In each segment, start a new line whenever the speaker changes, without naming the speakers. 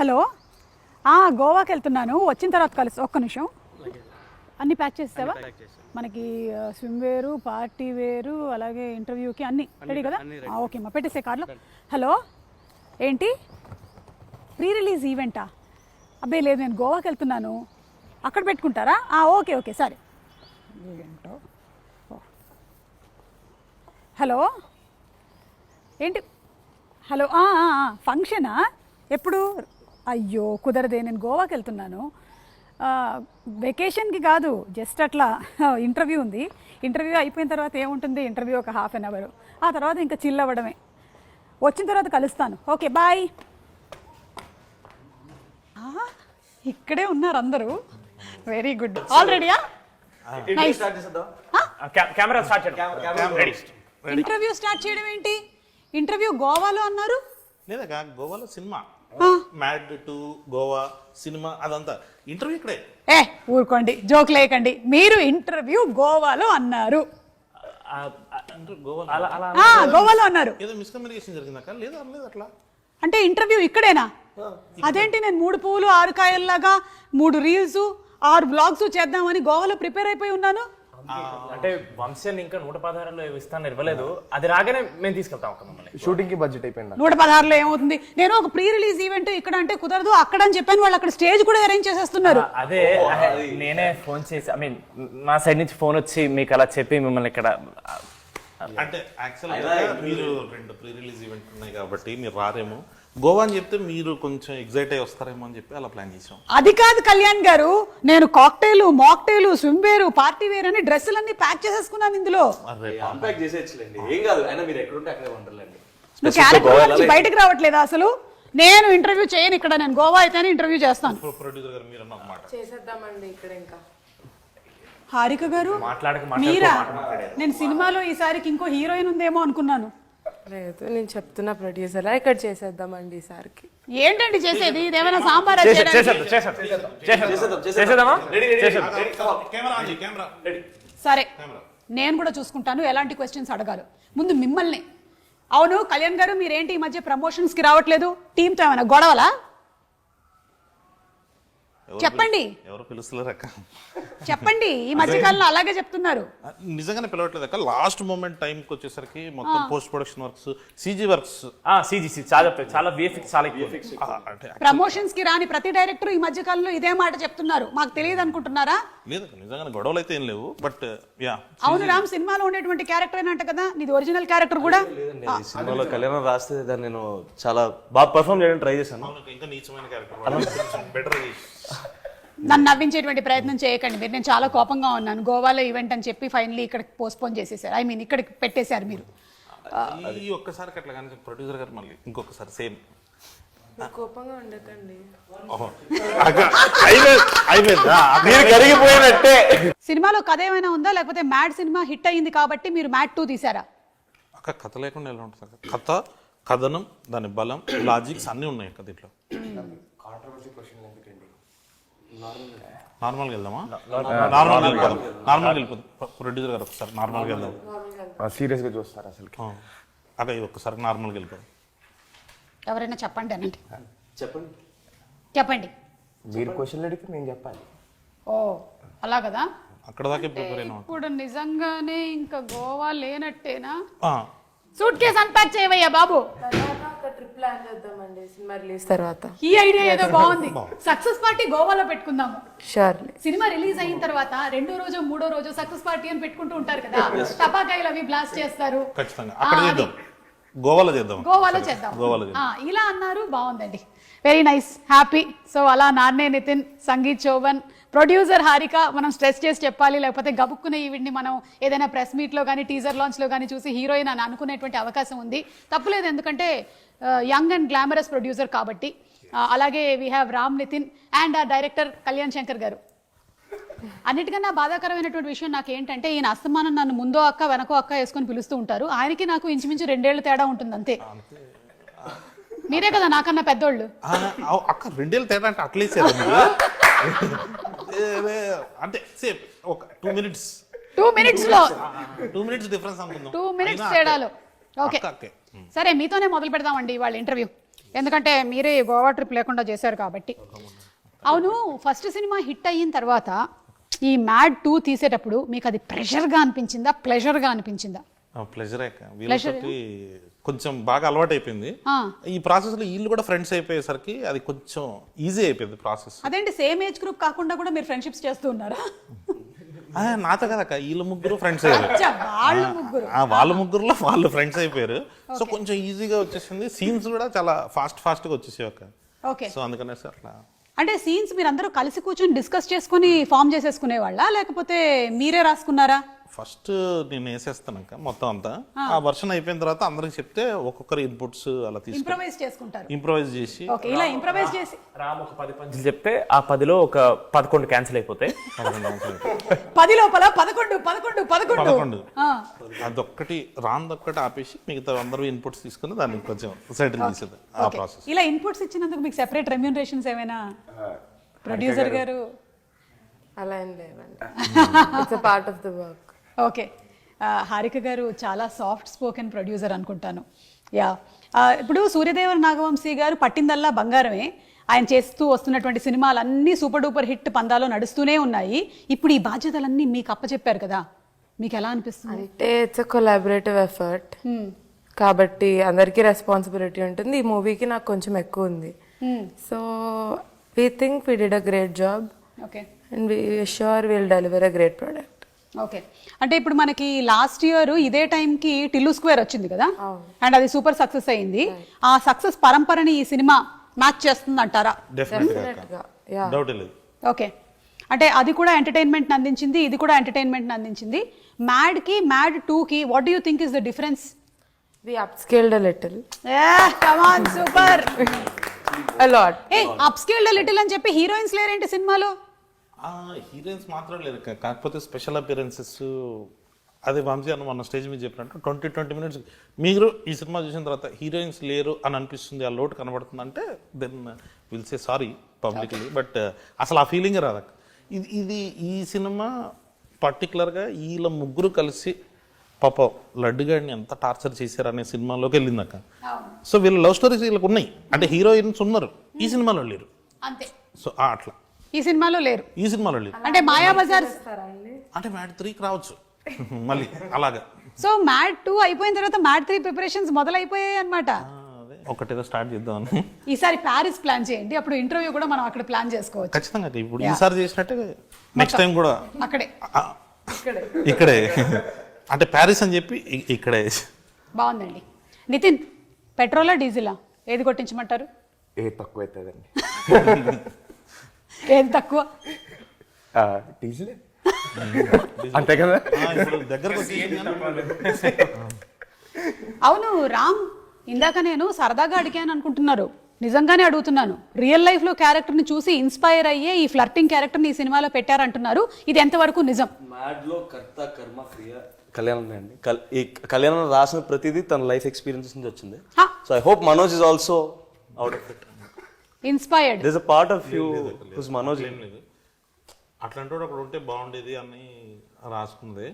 Hello, గోవాకి వెళ్తున్నాను, వచ్చిన తర్వాత కలుసు. ఒక్క నిమిషం, అన్నీ ప్యాక్ చేస్తావా? మనకి స్విమ్ వేరు, పార్టీ వేరు, అలాగే ఇంటర్వ్యూకి అన్నీ రెడీ కదా? ఓకే అమ్మా, పెట్టేసే కార్లో. హలో, ఏంటి ప్రీ రిలీజ్ ఈవెంటా? అబ్బాయి లేదు, నేను గోవాకి వెళ్తున్నాను, అక్కడ పెట్టుకుంటారా? ఓకే ఓకే సరే. ఏంటో. హలో ఏంటి? హలో, ఫంక్షనా? ఎప్పుడు? అయ్యో కుదరదే, నేను గోవాకి వెళ్తున్నాను. వెకేషన్కి కాదు, జస్ట్ అట్లా ఇంటర్వ్యూ ఉంది. ఇంటర్వ్యూ అయిపోయిన తర్వాత ఏముంటుంది, ఇంటర్వ్యూ ఒక ½ అన్ అవర్, ఆ తర్వాత ఇంకా చిల్ అవ్వడమే. వచ్చిన తర్వాత కలుస్తాను. Okay bye. ఇక్కడే ఉన్నారు అందరూ, వెరీ గుడ్. ఆల్రెడీయా? ఇంటర్వ్యూ స్టార్ట్ చేయడం ఏంటి? ఇంటర్వ్యూ గోవాలో అన్నారు.
లేదా గోవాలో cinema, mad to Goa cinema, అదంతా ఇంటర్వ్యూ ఇక్కడే.
ఊరుకోండి, జోక్ లేకండి. మీరు ఇంటర్వ్యూ గోవాలో అన్నారు. గోవాలో అన్నారు.
ఏదో మిస్కమ్యూనికేషన్ జరిగిందాక? లేదు అనలేదు అట్లా.
అంటే ఇంటర్వ్యూ ఇక్కడేనా? అదేంటి, నేను 3 పువ్వులు 6 కాయల్లాగా 3 రీల్స్ 6 బ్లాగ్స్ చేద్దామని గోవాలో ప్రిపేర్ అయిపోయి ఉన్నాను.
అంటే వంశన్ ఇంకా 116లో ఇస్తాను ఇవ్వలేదు, అది రాగానే మేము తీసుకెళ్తాం. మమ్మల్ని
షూటింగ్ కి బడ్జెట్ అయిపోయింది.
116లో ఏమవుతుంది? నేను ఒక ప్రీ రిలీజ్ ఈవెంట్ ఇక్కడ అంటే కుదరదు, అక్కడ అని చెప్పాను. వాళ్ళు అక్కడ స్టేజ్ కూడా అరేంజ్ చేసేస్తున్నారు.
అదే నేనే ఫోన్ చేసి, ఐ మీన్ మా సైడ్ నుంచి ఫోన్ వచ్చి మీకు అలా చెప్పి మిమ్మల్ని ఇక్కడ.
అంటే యాక్చువల్గా మీరు 2 ప్రీ రిలీజ్ ఈవెంట్ ఉన్నాయి కాబట్టి మీరు రారేమో. గోవా అని చెప్తే మీరు కొంచెం ఎగ్జైట్ అయ్యి వస్తారేమో అని చెప్పి అలా ప్లాన్ చేసాం.
అది కాదు కళ్యాణ్ గారు, నేను కాక్టైల్, మాక్టైల్, స్విమ్ వేరు, పార్టీ వేర్ అని డ్రెస్సులన్నీ ప్యాక్ చేసేసుకున్నాను ఇందులో. నువ్వు క్యారెక్టర్ నుంచి బయటకు రావట్లేదా అసలు? నేను ఇంటర్వ్యూ చేయను ఇక్కడ, నేను గోవా అయితేనే ఇంటర్వ్యూ చేస్తాను.
ప్రొడ్యూసర్ గారు మీరు అన్నమాట
చేసేద్దామండి ఇక్కడ. ఇంకా
హారిక గారు మీరా? నేను సినిమాలో ఈసారికి ఇంకో హీరోయిన్ ఉందేమో అనుకున్నాను.
లేదు, నేను చెప్తున్నా ప్రొడ్యూసర్, ఇక్కడ చేసేద్దామండి ఈసారికి.
ఏంటండి చేసేది? ఇదేమైనా సాంబార్? సరే, నేను కూడా చూసుకుంటాను ఎలాంటి క్వశ్చన్స్ అడగాలి. ముందు మిమ్మల్ని. అవును కళ్యాణ్ గారు, మీరేంటి ఈ మధ్య ప్రమోషన్స్ కి రావట్లేదు? టీంతో ఏమైనా గొడవలా? చెప్పండి.
ఎవరు పిలుస్తలేరు అక్క?
చెప్పండి. ఈ మధ్య కాలంలో అలాగే చెప్తున్నారు.
నిజంగానే పిలవట్లేదు అక్క. లాస్ట్ మూమెంట్ టైంకి వచ్చేసరికి మొత్తం post production works, CG works,
CG చాలా విఎఫ్ఎక్స్ చాలా ఎక్కువ.
ప్రమోషన్స్ కి రాని ప్రతి డైరెక్టర్ ఈ మధ్య కాలంలో ఇదే మాట చెప్తున్నారు. మాకు తెలియదు అనుకుంటున్నారా?
లేదు నిజంగానే గొడవలు అయితే ఏం లేవు. బట్ యా,
అవును రామ్, సినిమాలో ఉండేటువంటి క్యారెక్టర్ అంట కదా, నీది ఒరిజినల్ క్యారెక్టర్ కూడా.
సినిమాలో కళ్యాణం రాస్తే దాన్ని నేను చాలా బాగా పర్ఫామ్ చేయడానికి ట్రై చేశాను.
ఇంకా నీచమైన క్యారెక్టర్, బెటర్.
నన్ను నవ్వించేటువంటి ప్రయత్నం చేయకండి మీరు. నేను చాలా కోపంగా ఉన్నాను. గోవాలో ఈవెంట్ అని చెప్పి ఫైనలీ ఇక్కడ పోస్ట్పోన్ చేసేసారు. ఐ మీన్ ఇక్కడికి పెట్టేశారు మీరు.
ఈ ఒక్కసారి అట్లా కానీ ప్రొడ్యూసర్ గారు మళ్ళీ ఇంకొకసారి సేమ్.
కోపంగా ఉండకండి.
కరిగిపోయినట్టే.
సినిమాలో కథ ఏమైనా ఉందా, లేకపోతే మ్యాడ్ సినిమా హిట్ అయ్యింది కాబట్టి మీరు మ్యాడ్ 2 తీసారా?
అక్క కథ లేకుండా ఎలా ఉంటుంది? కథ, కథనం, దాని బలం, లాజిక్స్ అన్నీ ఉన్నాయి కదా దీంట్లో. నార్మల్గా వెళ్దామా? నార్మల్గా వెళ్ళిపోతాం. ప్రొడ్యూసర్ గారు ఒకసారి నార్మల్గా వెళ్దాం.
సీరియస్ గా చూస్తారు అసలు.
అక్క ఇది ఒక్కసారి నార్మల్గా వెళ్ళిపోతాం.
ఎవరైనా చెప్పండి అనండి.
చెప్పండి. మీరు క్వశ్చన్ అడిగితే నేను చెప్పాలి.
ఓ అలా కదా.
అక్కడ దాకా ప్రిపేర్ అయినా.
ఇప్పుడు నిజంగానే ఇంకా గోవా లేనట్టేనా? సూట్ కేసు అన్పాక్ చేయవయ్యా బాబు.
ట్రిప్ ప్లాన్ చేద్దామండి సినిమా రిలీజ్ తర్వాత.
ఈ ఐడియా ఏదో బాగుంది. సక్సెస్ పార్టీ గోవాలో పెట్టుకుందాము.
షూర్లీ.
సినిమా రిలీజ్ అయిన తర్వాత 2వ రోజు 3వ రోజు సక్సెస్ పార్టీ అని పెట్టుకుంటూ ఉంటారు కదా, టపాకాయలు అవి బ్లాస్ట్ చేస్తారు.
ఖచ్చితంగా అక్కడ చేద్దాం. గోవాలో చేద్దాం.
ఇలా అన్నారు, బాగుందండి. Very nice, happy. సో అలా నాన్నే నితిన్, సంగీత్ చౌవన్, ప్రొడ్యూసర్ హారిక, మనం స్ట్రెస్ చేసి చెప్పాలి, లేకపోతే గబుక్కునే ఈవిడ్ని మనం ఏదైనా ప్రెస్ మీట్లో కానీ టీజర్ లాంచ్లో కానీ చూసి హీరోయిన్ అని అనుకునేటువంటి అవకాశం ఉంది. తప్పులేదు, ఎందుకంటే యంగ్ అండ్ గ్లామరస్ ప్రొడ్యూసర్ కాబట్టి. అలాగే we have Ram Nitin and director Kalyan Shankar garu. అన్నిటికన్నా బాధాకరమైనటువంటి విషయం నాకు ఏంటంటే, ఈయన అస్తమానం నన్ను ముందో అక్క వెనకో అక్క వేసుకొని పిలుస్తూ ఉంటారు. ఆయనకి నాకు ఇంచుమించు 2 ఏళ్ళు తేడా ఉంటుంది అంతే. మీరే కదా నాకన్నా పెద్దోళ్ళు.
అక్క 2 ఏళ్ళు తేడా అంటే అట్లేసే అంటే సేమ్ ఒక 2 minutes
2 minutes లో
2 minutes డిఫరెన్స్ అనుకుందాం.
2 minutes తేడాలో. ఓకే సరే, మీతోనే మొదలు పెడదామండి వాళ్ళ ఇంటర్వ్యూ. ఎందుకంటే మీరే గోవా ట్రిప్ లేకుండా చేశారు కాబట్టి. అవును, ఫస్ట్ సినిమా హిట్ అయిన తర్వాత ఈ మ్యాడ్ 2 తీసేటప్పుడు మీకు అది ప్రెషర్గా అనిపించిందా, ప్లెజర్గా అనిపించిందా?
ప్లెజరే వీళ్ళకి కొంచెం బాగా అలవాటు అయిపోయింది. ఈ ప్రాసెస్ లో వీళ్ళు కూడా ఫ్రెండ్స్ అయిపోయేసరికి అది కొంచెం ఈజీ అయిపోయింది ప్రాసెస్.
అదేంటి, సేమ్ ఏజ్ గ్రూప్ కాకుండా కూడా మీరు ఫ్రెండ్షిప్స్ చేస్తూ ఉన్నారా?
నాతో కదక్క, వీళ్ళు ముగ్గురు ఫ్రెండ్స్ అయ్యారు.
వాళ్ళు ముగ్గురు
వాళ్ళ ముగ్గురులో వాళ్ళు ఫ్రెండ్స్ అయిపోయారు. సో కొంచెం ఈజీగా వచ్చేసింది. సీన్స్ కూడా చాలా ఫాస్ట్ గా వచ్చేసాయి అక్క.
ఓకే.
సో అందుకనేసి అట్లా.
అంటే సీన్స్ మీరు అందరూ కలిసి కూర్చొని డిస్కస్ చేసుకుని ఫామ్ చేసేసుకునే వాళ్ళ, లేకపోతే మీరే రాసుకున్నారా?
ఫస్ట్ నేను వేసేస్తానక్క మొత్తం అంతా. ఆ వర్షన్ అయిపోయిన తర్వాత అందరికి చెప్తే ఒక్కొక్కరు ఇన్పుట్స్ అలా తీసుకుని
ఇంప్రవైజ్ చేసుకుంటారు.
ఇంప్రొవైజ్ చేసి
ఓకే, ఇలా ఇంప్రవైజ్ చేసి
రామ్ ఒక 10 పంచులు చెప్తే ఆ 10లో ఒక 11 క్యాన్సిల్ అయిపోతాయి.
10 లోపల 11
అదొక్కటి రాందొక్కటి ఆపేసి మిగతా అందరూ ఇన్పుట్స్ తీసుకుని దాన్ని కొంచెం సెటిల్ చేసేది ఆ ప్రాసెస్.
ఇలా ఇన్పుట్స్ ఇచ్చినందుకు మీకు సెపరేట్ రెమ్యూనరేషన్స్ ఏమైనా ప్రొడ్యూసర్ గారు?
అలా ఏం లేవండి, it's a part of the work.
Okay, Harika గారు చాలా సాఫ్ట్ స్పోకెన్ ప్రొడ్యూసర్ అనుకుంటాను. యా, ఇప్పుడు సూర్యదేవర నాగవంశీ గారు పట్టిందల్లా బంగారమే. ఆయన చేస్తూ వస్తున్నటువంటి సినిమాలన్నీ సూపర్ డూపర్ హిట్ పందాలో నడుస్తూనే ఉన్నాయి. ఇప్పుడు ఈ బాధ్యతలన్నీ మీకు అప్పచెప్పారు కదా, మీకు ఎలా అనిపిస్తుంది?
అంటే ఇట్స్ అ కొలాబరేటివ్ ఎఫర్ట్ కాబట్టి అందరికీ రెస్పాన్సిబిలిటీ ఉంటుంది. ఈ మూవీకి నాకు కొంచెం ఎక్కువ ఉంది. So we think we did a great job
okay,
and we sure will deliver a great product.
Okay, అంటే ఇప్పుడు మనకి లాస్ట్ ఇయర్ ఇదే టైంకి టిల్లు స్క్వేర్ వచ్చింది కదా, అండ్ అది సూపర్ సక్సెస్ అయింది. ఆ సక్సెస్ పరంపరని ఈ సినిమా మ్యాచ్ చేస్తుంది అంటారా?
డౌట్ లేదు.
ఓకే, అంటే అది కూడా ఎంటర్టైన్మెంట్ అందించింది, ఇది కూడా ఎంటర్టైన్మెంట్ అందించింది. మ్యాడ్ కి మ్యాడ్ 2 కి what do you think is the difference?
We upscaled a little.
Come on, super.
A lot.
Upscaled little అని చెప్పి హీరోయిన్స్ లేరేంటి సినిమాలో?
హీరోయిన్స్ మాత్రం లేరు, కాకపోతే స్పెషల్ అపియరెన్సెస్. అదే వంశీ అన్న మన స్టేజ్ మీద చెప్పినట్టు 20 minutes మీరు ఈ సినిమా చూసిన తర్వాత హీరోయిన్స్ లేరు అని అనిపిస్తుంది, ఆ లోటు కనబడుతుంది అంటే then will say sorry publicly. But అసలు ఆ ఫీలింగ్ రాదక్క. ఇది ఈ సినిమా పర్టికులర్గా వీళ్ళ ముగ్గురు కలిసి పాప లడ్డుగాడిని ఎంత టార్చర్ చేశారు అనే సినిమాలోకి వెళ్ళిందక్క. సో వీళ్ళ లవ్ స్టోరీస్ వీళ్ళకి ఉన్నాయి, అంటే హీరోయిన్స్ ఉన్నారు, ఈ సినిమాలో లేరు
అంతే.
సో అట్లా
ఈ సినిమాలో లేరు,
ఈ సినిమాలో లేరు.
అంటే మాయాబజార్
అంటే మ్యాడ్ 3కి రావచ్చు మళ్ళీ అలాగా.
సో మ్యాడ్ 2 అయిపోయిన తర్వాత మ్యాడ్ 3 ప్రిపరేషన్స్ మొదలైపోయాయి అన్నమాట.
ఒకటేదో స్టార్ట్ చేద్దామని.
ఈసారి ప్యారిస్ ప్లాన్ చేయండి, అప్పుడు ఇంటర్వ్యూ కూడా మనం అక్కడ ప్లాన్ చేసుకోవచ్చు.
ఖచ్చితంగా ఇప్పుడు ఈసారి చేసినట్టే నెక్స్ట్ టైం కూడా
అక్కడే
ఇక్కడే, అంటే ప్యారిస్ అని చెప్పి ఇక్కడే.
బాగుందండి. నితిన్, పెట్రోలా డీజిలా ఏది కొట్టించమంటారు?
ఏ తక్కువ అవుతుందండి.
ఏది తక్కువ?
డీజిల్ అంతే కదా.
దగ్గరకు
అవును రామ్, ఇందాక నేను సరదాగా అడిగాను అనుకుంటున్నారు, నిజంగానే అడుగుతున్నాను. రియల్ లైఫ్ లో క్యారెక్టర్ ని చూసి ఇన్స్పైర్ అయ్యే ఈ ఫ్లర్టింగ్ క్యారెక్టర్ ని ఈ సినిమాలో పెట్టారంటున్నారు, ఇది ఎంతవరకు నిజం?
మ్యాడ్ లో కర్త కర్మ క్రియ కళ్యాణం అండి. ఈ కళ్యాణం రాసిన ప్రతిదీ తన లైఫ్ ఎక్స్పీరియన్సెస్ నుంచి వచ్చింది. So I hope Manoj is also out of it,
inspired.
There is a part of you whose Manoj.
ఏం లేదు, అట్లాంటి వాడు అక్కడ ఉంటే బాగుండేది అని రాసుకుంది.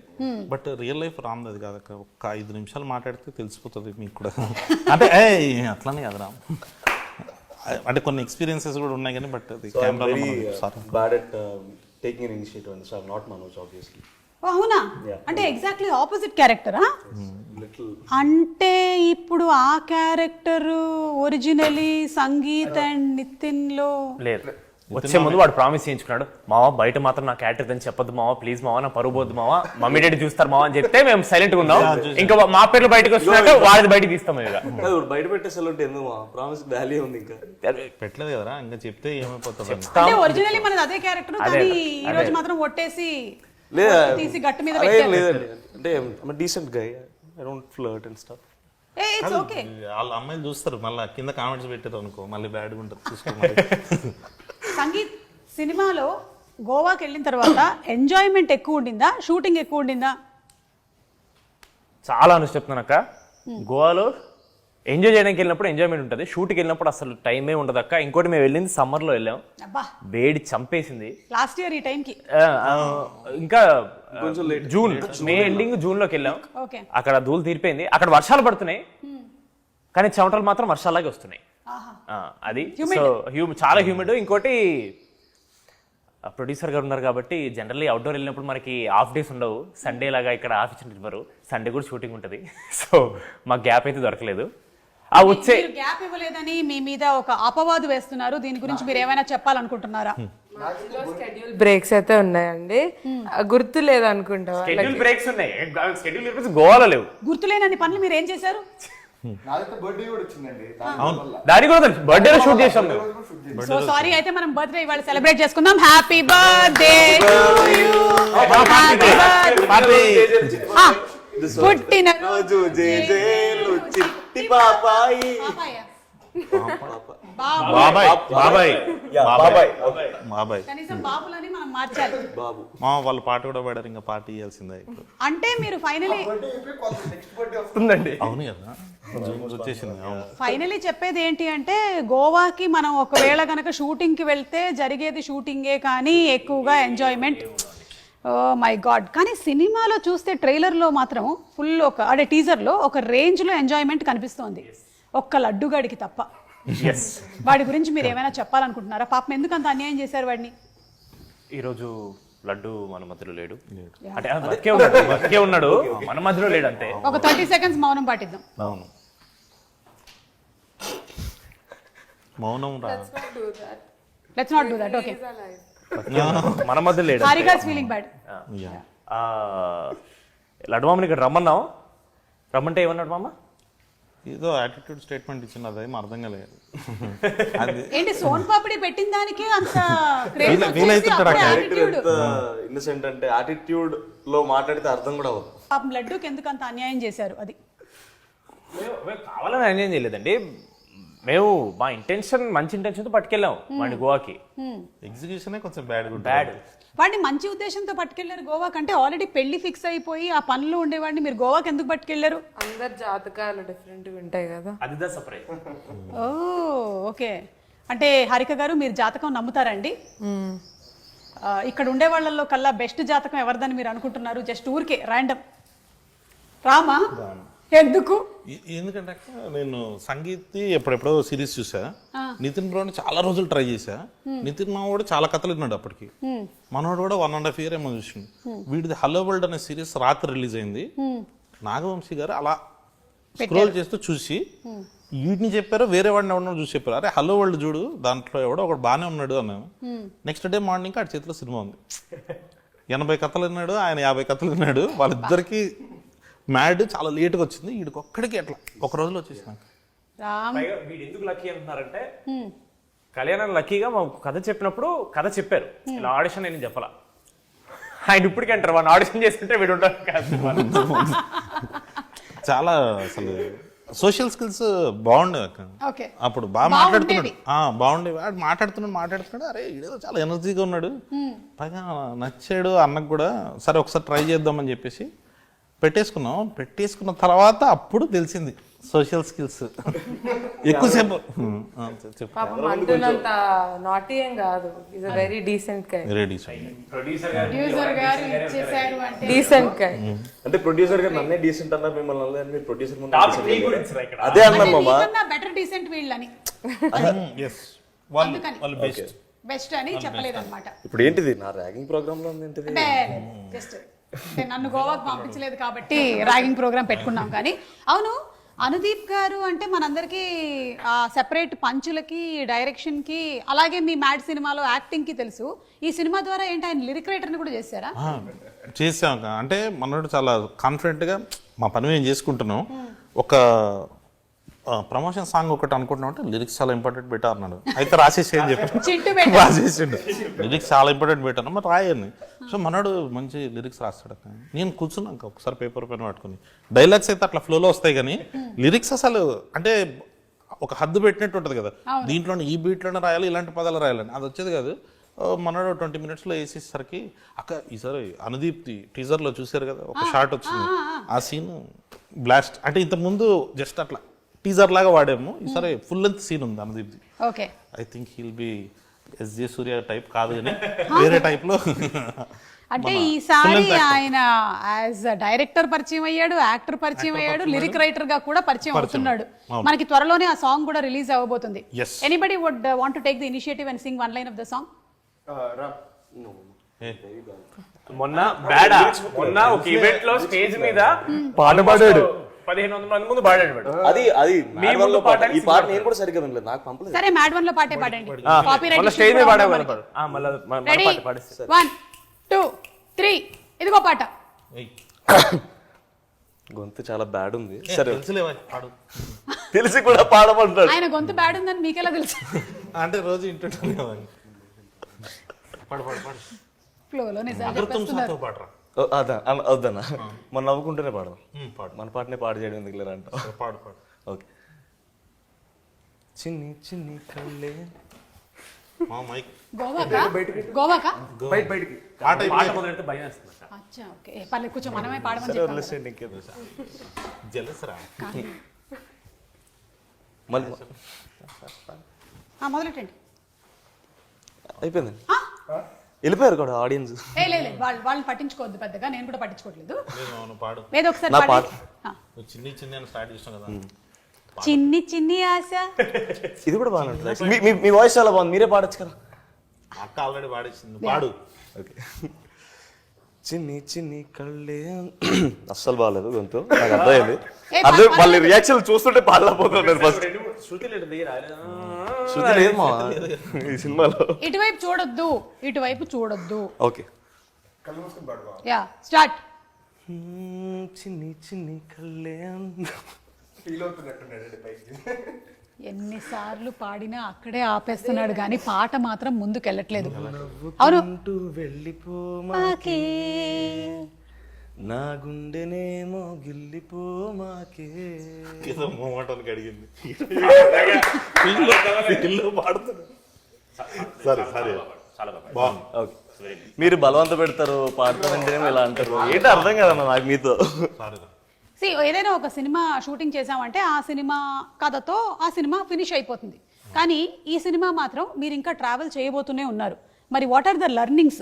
బట్ రియల్ లైఫ్ రామ్ది అది కాదు, ఒక్క 5 నిమిషాలు మాట్లాడితే తెలిసిపోతుంది మీకు కూడా. అంటే అట్లానే కదా రామ్, అంటే కొన్ని ఎక్స్పీరియన్సెస్ కూడా ఉన్నాయి కానీ బట్ అది camera
bad at taking an initiative and so I am not Manoj obviously.
అవునా? అంటే ఎగ్జాక్ట్లీ ఆపోజిట్ క్యారెక్టరా? అంటే ఇప్పుడు ఆ character originally Sangeet and Nitin లో
లేదు. వచ్చే ముందు వాడు ప్రామిస్ చేయించుకున్నాడు, మావా బయట మాత్రం నా క్యారెక్టర్ అని చెప్పొద్దు మావా, ప్లీజ్ మావా, నా పరువు పోద్దు మావా, మమ్మీ డాడీ చూస్తారు మావా అని చెప్తే మేము సైలెంట్ గా ఉన్నాం. ఇంకా మా పేర్లు బయటకు వస్తున్నట్టు వాడిది బయటకు తీస్తాం. ఇక
బయట పెట్టేసాలంటే ఎందుకు ప్రామిస్ వాల్యూ ఉంది, ఇంకా
పెట్టలేదు కదరా, ఇంకా చెప్తే ఏమైపోతుంది.
అంటే ఒరిజినల్లీ మనది అదే క్యారెక్టర్, కానీ ఈ రోజు మాత్రం ఒట్టేసి తీసి గట్టు మీద
లేదండి. అంటే decent guy, I don't flirt and stuff.
It's okay.
వాళ్ళ అమ్మాయిలు చూస్తారు, మళ్ళీ కింద కామెంట్స్ పెట్టారు అనుకో మళ్ళీ బ్యాడ్గా ఉంటుంది, చూసుకోవాలి.
సంగీత్ సినిమాలో గోవాకి వెళ్ళిన తర్వాత ఎంజాయ్మెంట్ ఎక్కువ ఉండిందా, షూటింగ్ ఎక్కువ ఉండిందా?
చాలా అని చెప్తున్నాను అక్క, గోవాలో ఎంజాయ్ చేయడానికి వెళ్ళినప్పుడు ఎంజాయ్మెంట్ ఉంటుంది, షూట్కి వెళ్ళినప్పుడు అసలు టైమే ఉండదు అక్క. ఇంకోటి మేము వెళ్ళింది సమ్మర్లో వెళ్ళాం, వేడి చంపేసింది
లాస్ట్ ఇయర్ ఈ టైంకి.
ఇంకా జూన్, మే ఎండింగ్ జూన్ లోకి వెళ్ళాం. అక్కడ ధూళి తీరిపోయింది, అక్కడ వర్షాలు పడుతున్నాయి కానీ చెమటలు మాత్రం వర్షాలాగే వస్తున్నాయి. అది సో చాలా హ్యూమిడ్. ఇంకోటి ప్రొడ్యూసర్ గారు ఉన్నారు కాబట్టి జనరల్లీ అవుట్డోర్ వెళ్ళినప్పుడు మనకి హాఫ్ డేస్ ఉండవు. సండే లాగా ఇక్కడ ఆఫ్ ఇచ్చినట్టు సండే కూడా షూటింగ్ ఉంటుంది. సో మాకు గ్యాప్ అయితే దొరకలేదు. ఆ వచ్చే
గ్యాప్ ఇవ్వలేదని మీ మీద ఒక అపవాదు వేస్తున్నారు. దీని గురించి మీరు ఏమైనా చెప్పాలనుకుంటున్నారా?
షెడ్యూల్ బ్రేక్స్ అయితే ఉన్నాయండి, గుర్తు లేదు అనుకుంటా.
షెడ్యూల్ బ్రేక్స్ ఉన్నాయి, షెడ్యూల్ గోవాలో లేవు.
గుర్తులేనన్ని పనులు మీరు ఏం చేశారు?
దాని కూడా బర్త్డే షూట్ చేసాం మేము.
సో సారీ, అయితే మనం బర్త్డే ఇవాళ సెలబ్రేట్ చేసుకుందాం. హ్యాపీ బర్త్డే పుట్టిన
రోజు జేజేలు చిట్టి పాపాయి.
బాబాయ్ బాబాయ్
బాబాయ్
బాబాయ్
కనీసం బాబులని మనం మార్చాలి.
బాబు
మా వాళ్ళు పాట కూడా పాడారు, ఇంకా పాట ఇవ్వాల్సిందే ఇప్పుడు.
అంటే మీరు ఫైనలీ
వస్తుందండి.
అవును కదా, వచ్చేసింది. అవును.
ఫైనలీ చెప్పేది ఏంటి అంటే, గోవాకి మనం ఒకవేళ కనుక షూటింగ్కి వెళ్తే జరిగేది షూటింగే కానీ ఎక్కువగా ఎంజాయ్మెంట్. Oh my God. కానీ సినిమాలో చూస్తే ట్రైలర్లో మాత్రం ఫుల్ అంటే టీజర్లో ఒక రేంజ్లో ఎంజాయ్మెంట్ కనిపిస్తోంది, ఒక్క లడ్డుగాడికి తప్ప. వాడి గురించి మీరు ఏమైనా చెప్పాలనుకుంటున్నారా? పాపం ఎందుకు అంత అన్యాయం చేశారు వాడిని?
ఈరోజు లడ్డు మన మధ్యలో లేడు, అంటే బతికే ఉన్నాడు మన మధ్యలో లేడు అంతే.
ఒక 30 seconds మౌనం పాటిద్దాం.
అవును, మౌనం రా.
Let's not do that. Okay,
మన మధ్య లేడు.
Harika's feeling bad.
లడ్డు మామని ఇక్కడ రమ్మన్నాం, రమ్మంటే ఏమన్నాడు మామ?
ఏదో యాటిట్యూడ్ స్టేట్మెంట్ ఇచ్చిన, అది అర్థం కాలేదు. అది
ఏంటి సోన్ పాపిడి పెట్టిన దానికి అంత
ఇన్నసెంట్ అంటే యాటిట్యూడ్ లో మాట్లాడితే అర్థం కూడా అవ్వదు.
పాపం లడ్డూకి ఎందుకు అంత అన్యాయం చేశారు? అది
మేము కావాలని అన్యాయం చేయలేదండి. మేము మా ఇంటెన్షన్ మంచి ఇంటెన్షన్తో పట్టుకెళ్ళాం వాడిని గోవాకి.
ఎగ్జిక్యూషనే కొంచెం బ్యాడ్.
వాడిని మంచి ఉద్దేశంతో పట్టుకెళ్లారు గోవా కంటే. ఆల్రెడీ పెళ్లి ఫిక్స్ అయిపోయి ఆ పనులు ఉండేవాడిని మీరు గోవాకి ఎందుకు పట్టుకెళ్లారు?
అందరు జాతకాలు డిఫరెంట్ ఉంటాయి కదా.
అదిదా సర్ప్రైజ్.
ఓ ఓకే. అంటే హారిక గారు, మీరు జాతకం నమ్ముతారండి? ఇక్కడ ఉండే వాళ్ళల్లో కల్లా బెస్ట్ జాతకం ఎవరిదని మీరు అనుకుంటున్నారు? జస్ట్ ఊరికే ర్యాండమ్. రామా? ఎందుకు?
ఎందుకంటే నేను సంగీత్ ఎప్పుడెప్పుడో సిరీస్ చూసా, నితిన్ బ్రోని చాలా రోజులు ట్రై చేశా. నితిన్ మావాడు చాలా కథలు విన్నాడు అప్పటికి, మనోడు కూడా 1.5 year ఏమో చూసిండు. వీడిది హలో వరల్డ్ అనే సిరీస్ రాత్రి రిలీజ్ అయింది. నాగవంశీ గారు అలా స్క్రోల్ చేస్తూ చూసి వీటిని చెప్పారు, వేరే వాడిని ఎవడో చూసి చెప్పారు, అరే హలో వరల్డ్ చూడు, దాంట్లో ఎవడో ఒకడు బాగానే ఉన్నాడు అన్నాను. నెక్స్ట్ డే మార్నింగ్ ఆడి చేతిలో సినిమా ఉంది. 80 కథలు విన్నాడు, ఆయన 50 కథలు విన్నాడు. వాళ్ళిద్దరికి మ్యాడ్ చాలా లేట్గా వచ్చింది, వీడికి ఒక్కడికి ఎట్లా ఒక రోజులో వచ్చేసినాక.
వీడు ఎందుకు లక్కీ అంటున్నారంటే, కళ్యాణ్ లక్కీగా మా కథ చెప్పినప్పుడు కథ చెప్పారు, ఇలా ఆడిషన్ నేను చెప్పాలా. ఆయన ఇప్పటికీ అంటారు వాడిని ఆడిషన్ చేస్తుంటే వీడు ఉంటారు కాదు.
చాలా అసలు సోషల్ స్కిల్స్ బాగుండే అప్పుడు, బాగా మాట్లాడుతున్నాడు, బాగుండేవి. వాడు మాట్లాడుతున్నాడు, అరే ఇదేదో చాలా ఎనర్జీగా ఉన్నాడు, పైగా నచ్చాడు అన్నకు కూడా. సరే ఒకసారి ట్రై చేద్దామని చెప్పేసి పెట్టేసుకున్న తర్వాత అప్పుడు తెలిసింది సోషల్ స్కిల్స్ ఎక్కువసేపు.
నాటీ ఏం కాదు, is a very decent guy. Decent guy
అంటే ప్రొడ్యూసర్ గారు నన్నే డీసెంట్ అన్నారు, మిమ్మల్ని మీరు ప్రొడ్యూసర్ ముందు అదే అన్నాం మామ.
బెటర్ డీసెంట్ వీళ్ళని బెస్ట్ అని చెప్పలేదు అనమాట.
ఇప్పుడు ఏంటిది నా ర్యాగింగ్ ప్రోగ్రామ్ లో ఉంది ఏంటిది?
జస్ట్ నన్ను గోవాకి పంపించలేదు కాబట్టి ర్యాగింగ్ ప్రోగ్రామ్ పెట్టుకున్నాం. కానీ అవును, అనుదీప్ గారు అంటే మనందరికీ సెపరేట్ పంచులకి, డైరెక్షన్కి, అలాగే మీ మ్యాడ్ సినిమాలో యాక్టింగ్కి తెలుసు. ఈ సినిమా ద్వారా ఏంటి ఆయన లిరిక్ రైటర్ని కూడా చేశారా?
చేసాం. అంటే మనోడు చాలా కాన్ఫిడెంట్గా మా పని మేము చేసుకుంటున్నాం. ఒక ప్రమోషన్ సాంగ్ ఒకటి అనుకుంటున్నాం అంటే లిరిక్స్ చాలా ఇంపార్టెంట్ పెట్టా అన్నాడు. అయితే రాసేసి అని చెప్పి రాసేసిండు, లిరిక్స్ చాలా ఇంపార్టెంట్ పెట్టాను, మరి రాయని. సో మనోడు మంచి లిరిక్స్ రాస్తాడు. నేను కూర్చున్నాక ఒకసారి పేపర్ పెన్ పట్టుకుని, డైలాగ్స్ అయితే అట్లా ఫ్లోలో వస్తాయి కానీ లిరిక్స్ అసలు అంటే ఒక హద్దు పెట్టినట్టు ఉంటుంది కదా, దీంట్లో ఈ బీట్లోనే రాయాలి, ఇలాంటి పదాలు రాయాలని, అది వచ్చేది కాదు. మనోడు 20 minutes వేసేసరికి అక్క ఈసారి అనుదీప్ టీజర్లో చూసారు కదా ఒక షార్ట్ వచ్చింది, ఆ సీన్ బ్లాస్ట్. అంటే ఇంతకుముందు జస్ట్ అట్లా టీజర్ లాగా వాడాము, ఈసారి ఫుల్ లెంత్ సీన్ ఉంది అనుదీప్ది. I think he'll be S J Suryah type కాదు కానీ వేరే టైప్లో
అంటే ఈసారి ఆయన యాజ్ డైరెక్టర్ పరిచయం అయ్యాడు, యాక్టర్ పరిచయం అయ్యాడు, లిరిక్ రైటర్ గా కూడా పరిచయం అవుతున్నాడు. మనకి త్వరలోనే ఆ సాంగ్ కూడా రిలీజ్ అవ్వబోతుంది.
Yes.
Anybody would want to take the initiative and sing one line of the song?
మొన్న ఒక ఈవెంట్ లో స్టేజ్ మీద
పాట పాడాడు.
1500 మంది ముందు పాడాడు వాడు.
అది
మీ ముందు
ఈ పాట నేను కూడా సరిగ్గా వినలేదు, నాకు పంపలేదు.
సరే మ్యాడ్ వన్ లో పాటే పాడండి.
మళ్ళీ స్టేజ్ మీద పాడాడు. మళ్ళీ
రెడీ,
పాట పాడేస్తే
1 2 3 ఇదిగో పాట.
గొంతు చాలా బ్యాడ్ ఉంది. సరే
తెలుసులేవా పాడు.
తెలిసి కూడా పాడమంటాడు.
ఆయన గొంతు బ్యాడ్ ఉందని మీకెలా తెలుసు?
అంటే రోజు ఇంటుంటాను కదా. పాడు పాడు పాడు.
ఫ్లోలో నిజాలు
అగర్ తుమ్
చెప్పేస్తున్నారు.
సాతో పాడరా.
వద్దన్నా మనం నవ్వుకుంటూనే పాడదాం.
పాడు
మన పాటనే పాడు చేయడం ఎందుకు లేరా అంట.
పాడు పాడు.
ఓకే. చిన్ని చిన్ని కళ్ళే
మా మైక్
గోవాకా? గోవాకా?
పాట
పాట మొదలెడితే భయం వేస్తుంది.
అచ్చా ఓకే, పర్లేదు కూర్చో, మనమే పాడమని
సరే
చెప్పాం.
వదిలేసేయండి, ఇంకేదో.
జలస్ రా.
మళ్ళీ
మొదలెట్టండి.
అయిపోయిందండి,
ఆ?
వెళ్ళిపోయారు కూడా ఆడియన్స్.
లేదు వాళ్ళని పట్టించుకోవద్దు పెద్దగా, నేను కూడా పట్టించుకోవట్లేదు.
అవును పాడు.
ఏదో ఒకసారి
నా
పాడండి. ఆ.
నువ్వు చిన్ని చిన్ని అని స్టార్ట్ చేసాం కదా.
చిన్ని చిన్ని ఆశ.
ఇది కూడా బాగానే ఉంటుంది. మీ వాయిస్ చాలా బాగుంది, మీరే పాడొచ్చు కదా.
అక్క ఆల్రెడీ పాడేసింది, పాడు.
ఓకే. చిన్ని చిన్ని కళ్ళే అస్సలు బాగాలేదు గొంతు, నాకు అర్థమైంది. అర్థం, వాళ్ళ రియాక్షన్ చూస్తుంటే పాడలేకపోతున్నాను ఫస్ట్.
శృతి లేదు
శృతి లేదు మా ఈ సినిమాలో.
ఇటువైపు చూడొద్దు, ఇటువైపు చూడొద్దు.
ఓకే.
Yeah start.
చిన్ని చిన్ని కళ్ళే
ఎన్నిసార్లు పాడినా అక్కడే ఆపేస్తున్నాడు కానీ పాట మాత్రం ముందుకెళ్ళట్లేదు. అవును.
వెళ్ళిపోమాకే నా గుండెనేమో గిల్లిపోమాకే.
ఏదో మోమాటానికి అడిగింది. ఇల్లు పాడుతుంది. సరే సరే
చాలా బాగా.
బాగుంది.
ఓకే. మీరు బలవంత పెడతారు, పాడతారంటేనేమో ఇలా అంటారు, ఏంటి అర్థం కదన్నా నాకు మీతో.
సారీ
సి ఏదైనా ఒక సినిమా షూటింగ్ చేసామంటే ఆ సినిమా కథతో ఆ సినిమా ఫినిష్ అయిపోతుంది. కానీ ఈ సినిమా మాత్రం మీరు ఇంకా ట్రావెల్ చేయబోతూనే ఉన్నారు. మరి what are the learnings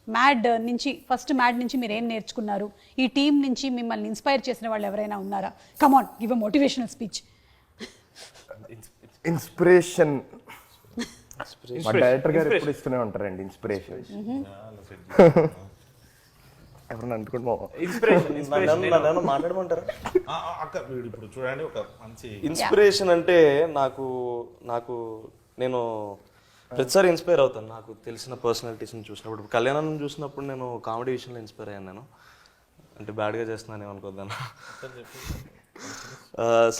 mad నుంచి, ఫస్ట్ మ్యాడ్ నుంచి మీరు ఏం నేర్చుకున్నారు? ఈ టీం నుంచి మిమ్మల్ని ఇన్స్పైర్ చేసిన వాళ్ళు ఎవరైనా ఉన్నారా? Come on, give a motivational speech.
Inspiration మా డైరెక్టర్ గారు ఎప్పుడు ఇస్తూనే ఉంటారండి ఇన్స్పిరేషన్. ఎవరన్నా అనుకుంటున్నా
నన్ను మాట్లాడమంటారా?
అక్క వీడు ఇప్పుడు చూడండి ఒక మంచి
ఇన్స్పిరేషన్ అంటే నాకు నేను ప్రతిసారి ఇన్స్పైర్ అవుతాను నాకు తెలిసిన పర్సనాలిటీస్ని చూసినప్పుడు. కళ్యాణం చూసినప్పుడు నేను కామెడీ విషయంలో ఇన్స్పైర్ అయ్యాను. నేను అంటే బ్యాడ్గా చేస్తున్నాను ఏమనుకోద్దాను.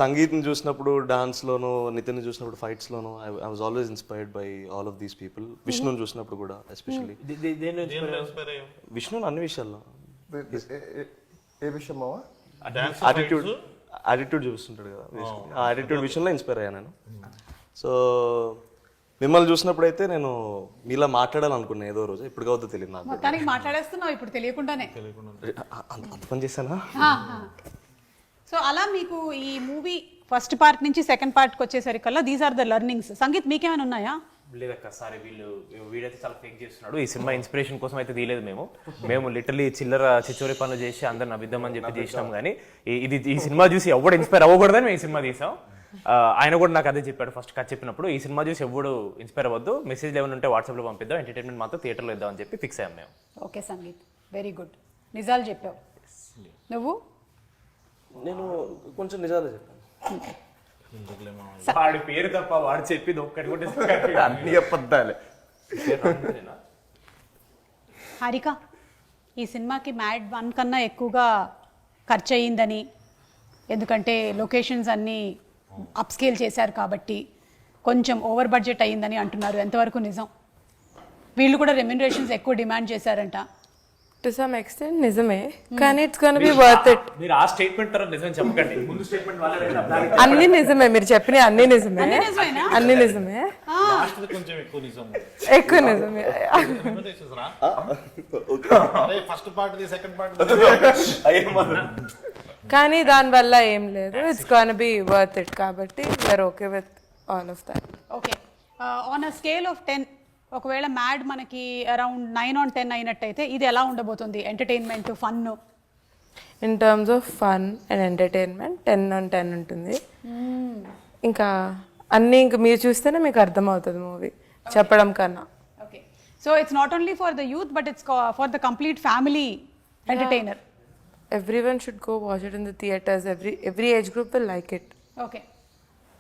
సంగీత్ని చూసినప్పుడు, డాన్స్లోను, నితిన్ చూసినప్పుడు ఫైట్స్లోను I was always inspired by all of these people. విష్ణుని చూసినప్పుడు కూడా ఎస్పెషల్లీ. విష్ణుని అన్ని విషయాల్లో.
ఏ విషయం మావా?
యాటిట్యూడ్ చూస్తుంటాడు కదా, ఆ యాటిట్యూడ్ విషయంలో ఇన్స్పైర్ అయ్యాను నేను. సో మిమ్మల్ని చూసినప్పుడు అయితే నేను మీలా మాట్లాడాలనుకున్నా ఏదో రోజు, ఇప్పుడు కావద్దో తెలియదు నాకు.
మొత్తానికి మాట్లాడేస్తున్నావు ఇప్పుడు తెలియకుండానే.
అంత పని చేశానా?
సో అలా మీకు ఈ మూవీ ఫస్ట్ పార్ట్ నుంచి సెకండ్ పార్ట్కి వచ్చేసరికల్లా these are the learnings. Sangeeth మీకేమైనా ఉన్నాయా?
లేదక్క, సారీ వీడైతే చాలా ఫేక్ చేస్తున్నాడు. ఈ సినిమా ఇన్స్పిరేషన్ కోసం అయితే తీయలేదు మేము లిటరలీ చిల్లర చిచ్చోరి పనులు చేసి అందరిని అబిద్దామని చెప్పి చేసినాం. కానీ ఈ సినిమా చూసి ఎవడు ఇన్స్పైర్ అవ్వకూడదని మేము ఈ సినిమా తీసాం. ఆయన కూడా నాకు అదే చెప్పాడు ఫస్ట్ కథ చెప్పినప్పుడు, ఈ సినిమా చూసి ఎవడు ఇన్స్పైర్ అవ్వద్దు, మెసేజ్ ఏమైనా ఉంటే వాట్సాప్లో పంపిద్దాం, ఎంటర్టైన్మెంట్ మాత్రం థియేటర్లో ఇద్దాం అని చెప్పి ఫిక్స్ అయ్యాం మేము.
Okay sangeet, very good. నిజాలు చెప్పావు. నువ్వు?
నేను కొంచెం నిజాలే చెప్పాను.
వాడి పేరు తప్ప వాడు చెప్పింది ఒక్కటి కూడా
అన్ని అబద్ధాలే.
హారిక, ఈ సినిమాకి మ్యాడ్ 1 కన్నా ఎక్కువగా ఖర్చు అయ్యిందని, ఎందుకంటే లొకేషన్స్ అన్నీ అప్స్కేల్ చేశారు కాబట్టి కొంచెం ఓవర్ బడ్జెట్ అయ్యిందని అంటున్నారు. ఎంతవరకు నిజం? వీళ్ళు కూడా రెమ్యునరేషన్స్ ఎక్కువ డిమాండ్ చేశారంట.
టు సమ్ ఎక్స్టెంట్ నిజమే, కానీ it's gonna be worth it.
మీరు ఆ స్టేట్మెంట్ తర్వాత నిజం చెప్పకండి, ముందు స్టేట్మెంట్
అన్ని నిజమే, మీరు చెప్పిన అన్ని నిజమే,
నిజమేనా?
అన్ని నిజమే,
కొంచెం ఎక్కువ నిజం.
ఎక్కువ నిజమే.
ఫస్ట్ పార్ట్ సెకండ్ పార్ట్
కానీ దానివల్ల ఏం లేదు, it's gonna be worth it కాబట్టి we are okay with all of that.
Okay, on a scale of 10 ఒకవేళ మ్యాడ్ మనకి అరౌండ్ 9 on 10 అయినట్టయితే ఇది ఎలా ఉండబోతుంది? Entertainment, fun.
In terms of fun and entertainment 10 on 10 ఉంటుంది. ఇంకా అన్నీ ఇంకా మీరు చూస్తేనే మీకు అర్థమవుతుంది మూవీ చెప్పడం కన్నా.
Okay, so it's not only for the youth but it's for the complete family entertainer.
Everyone should go watch it in the theaters. Every age group will like it.
Okay,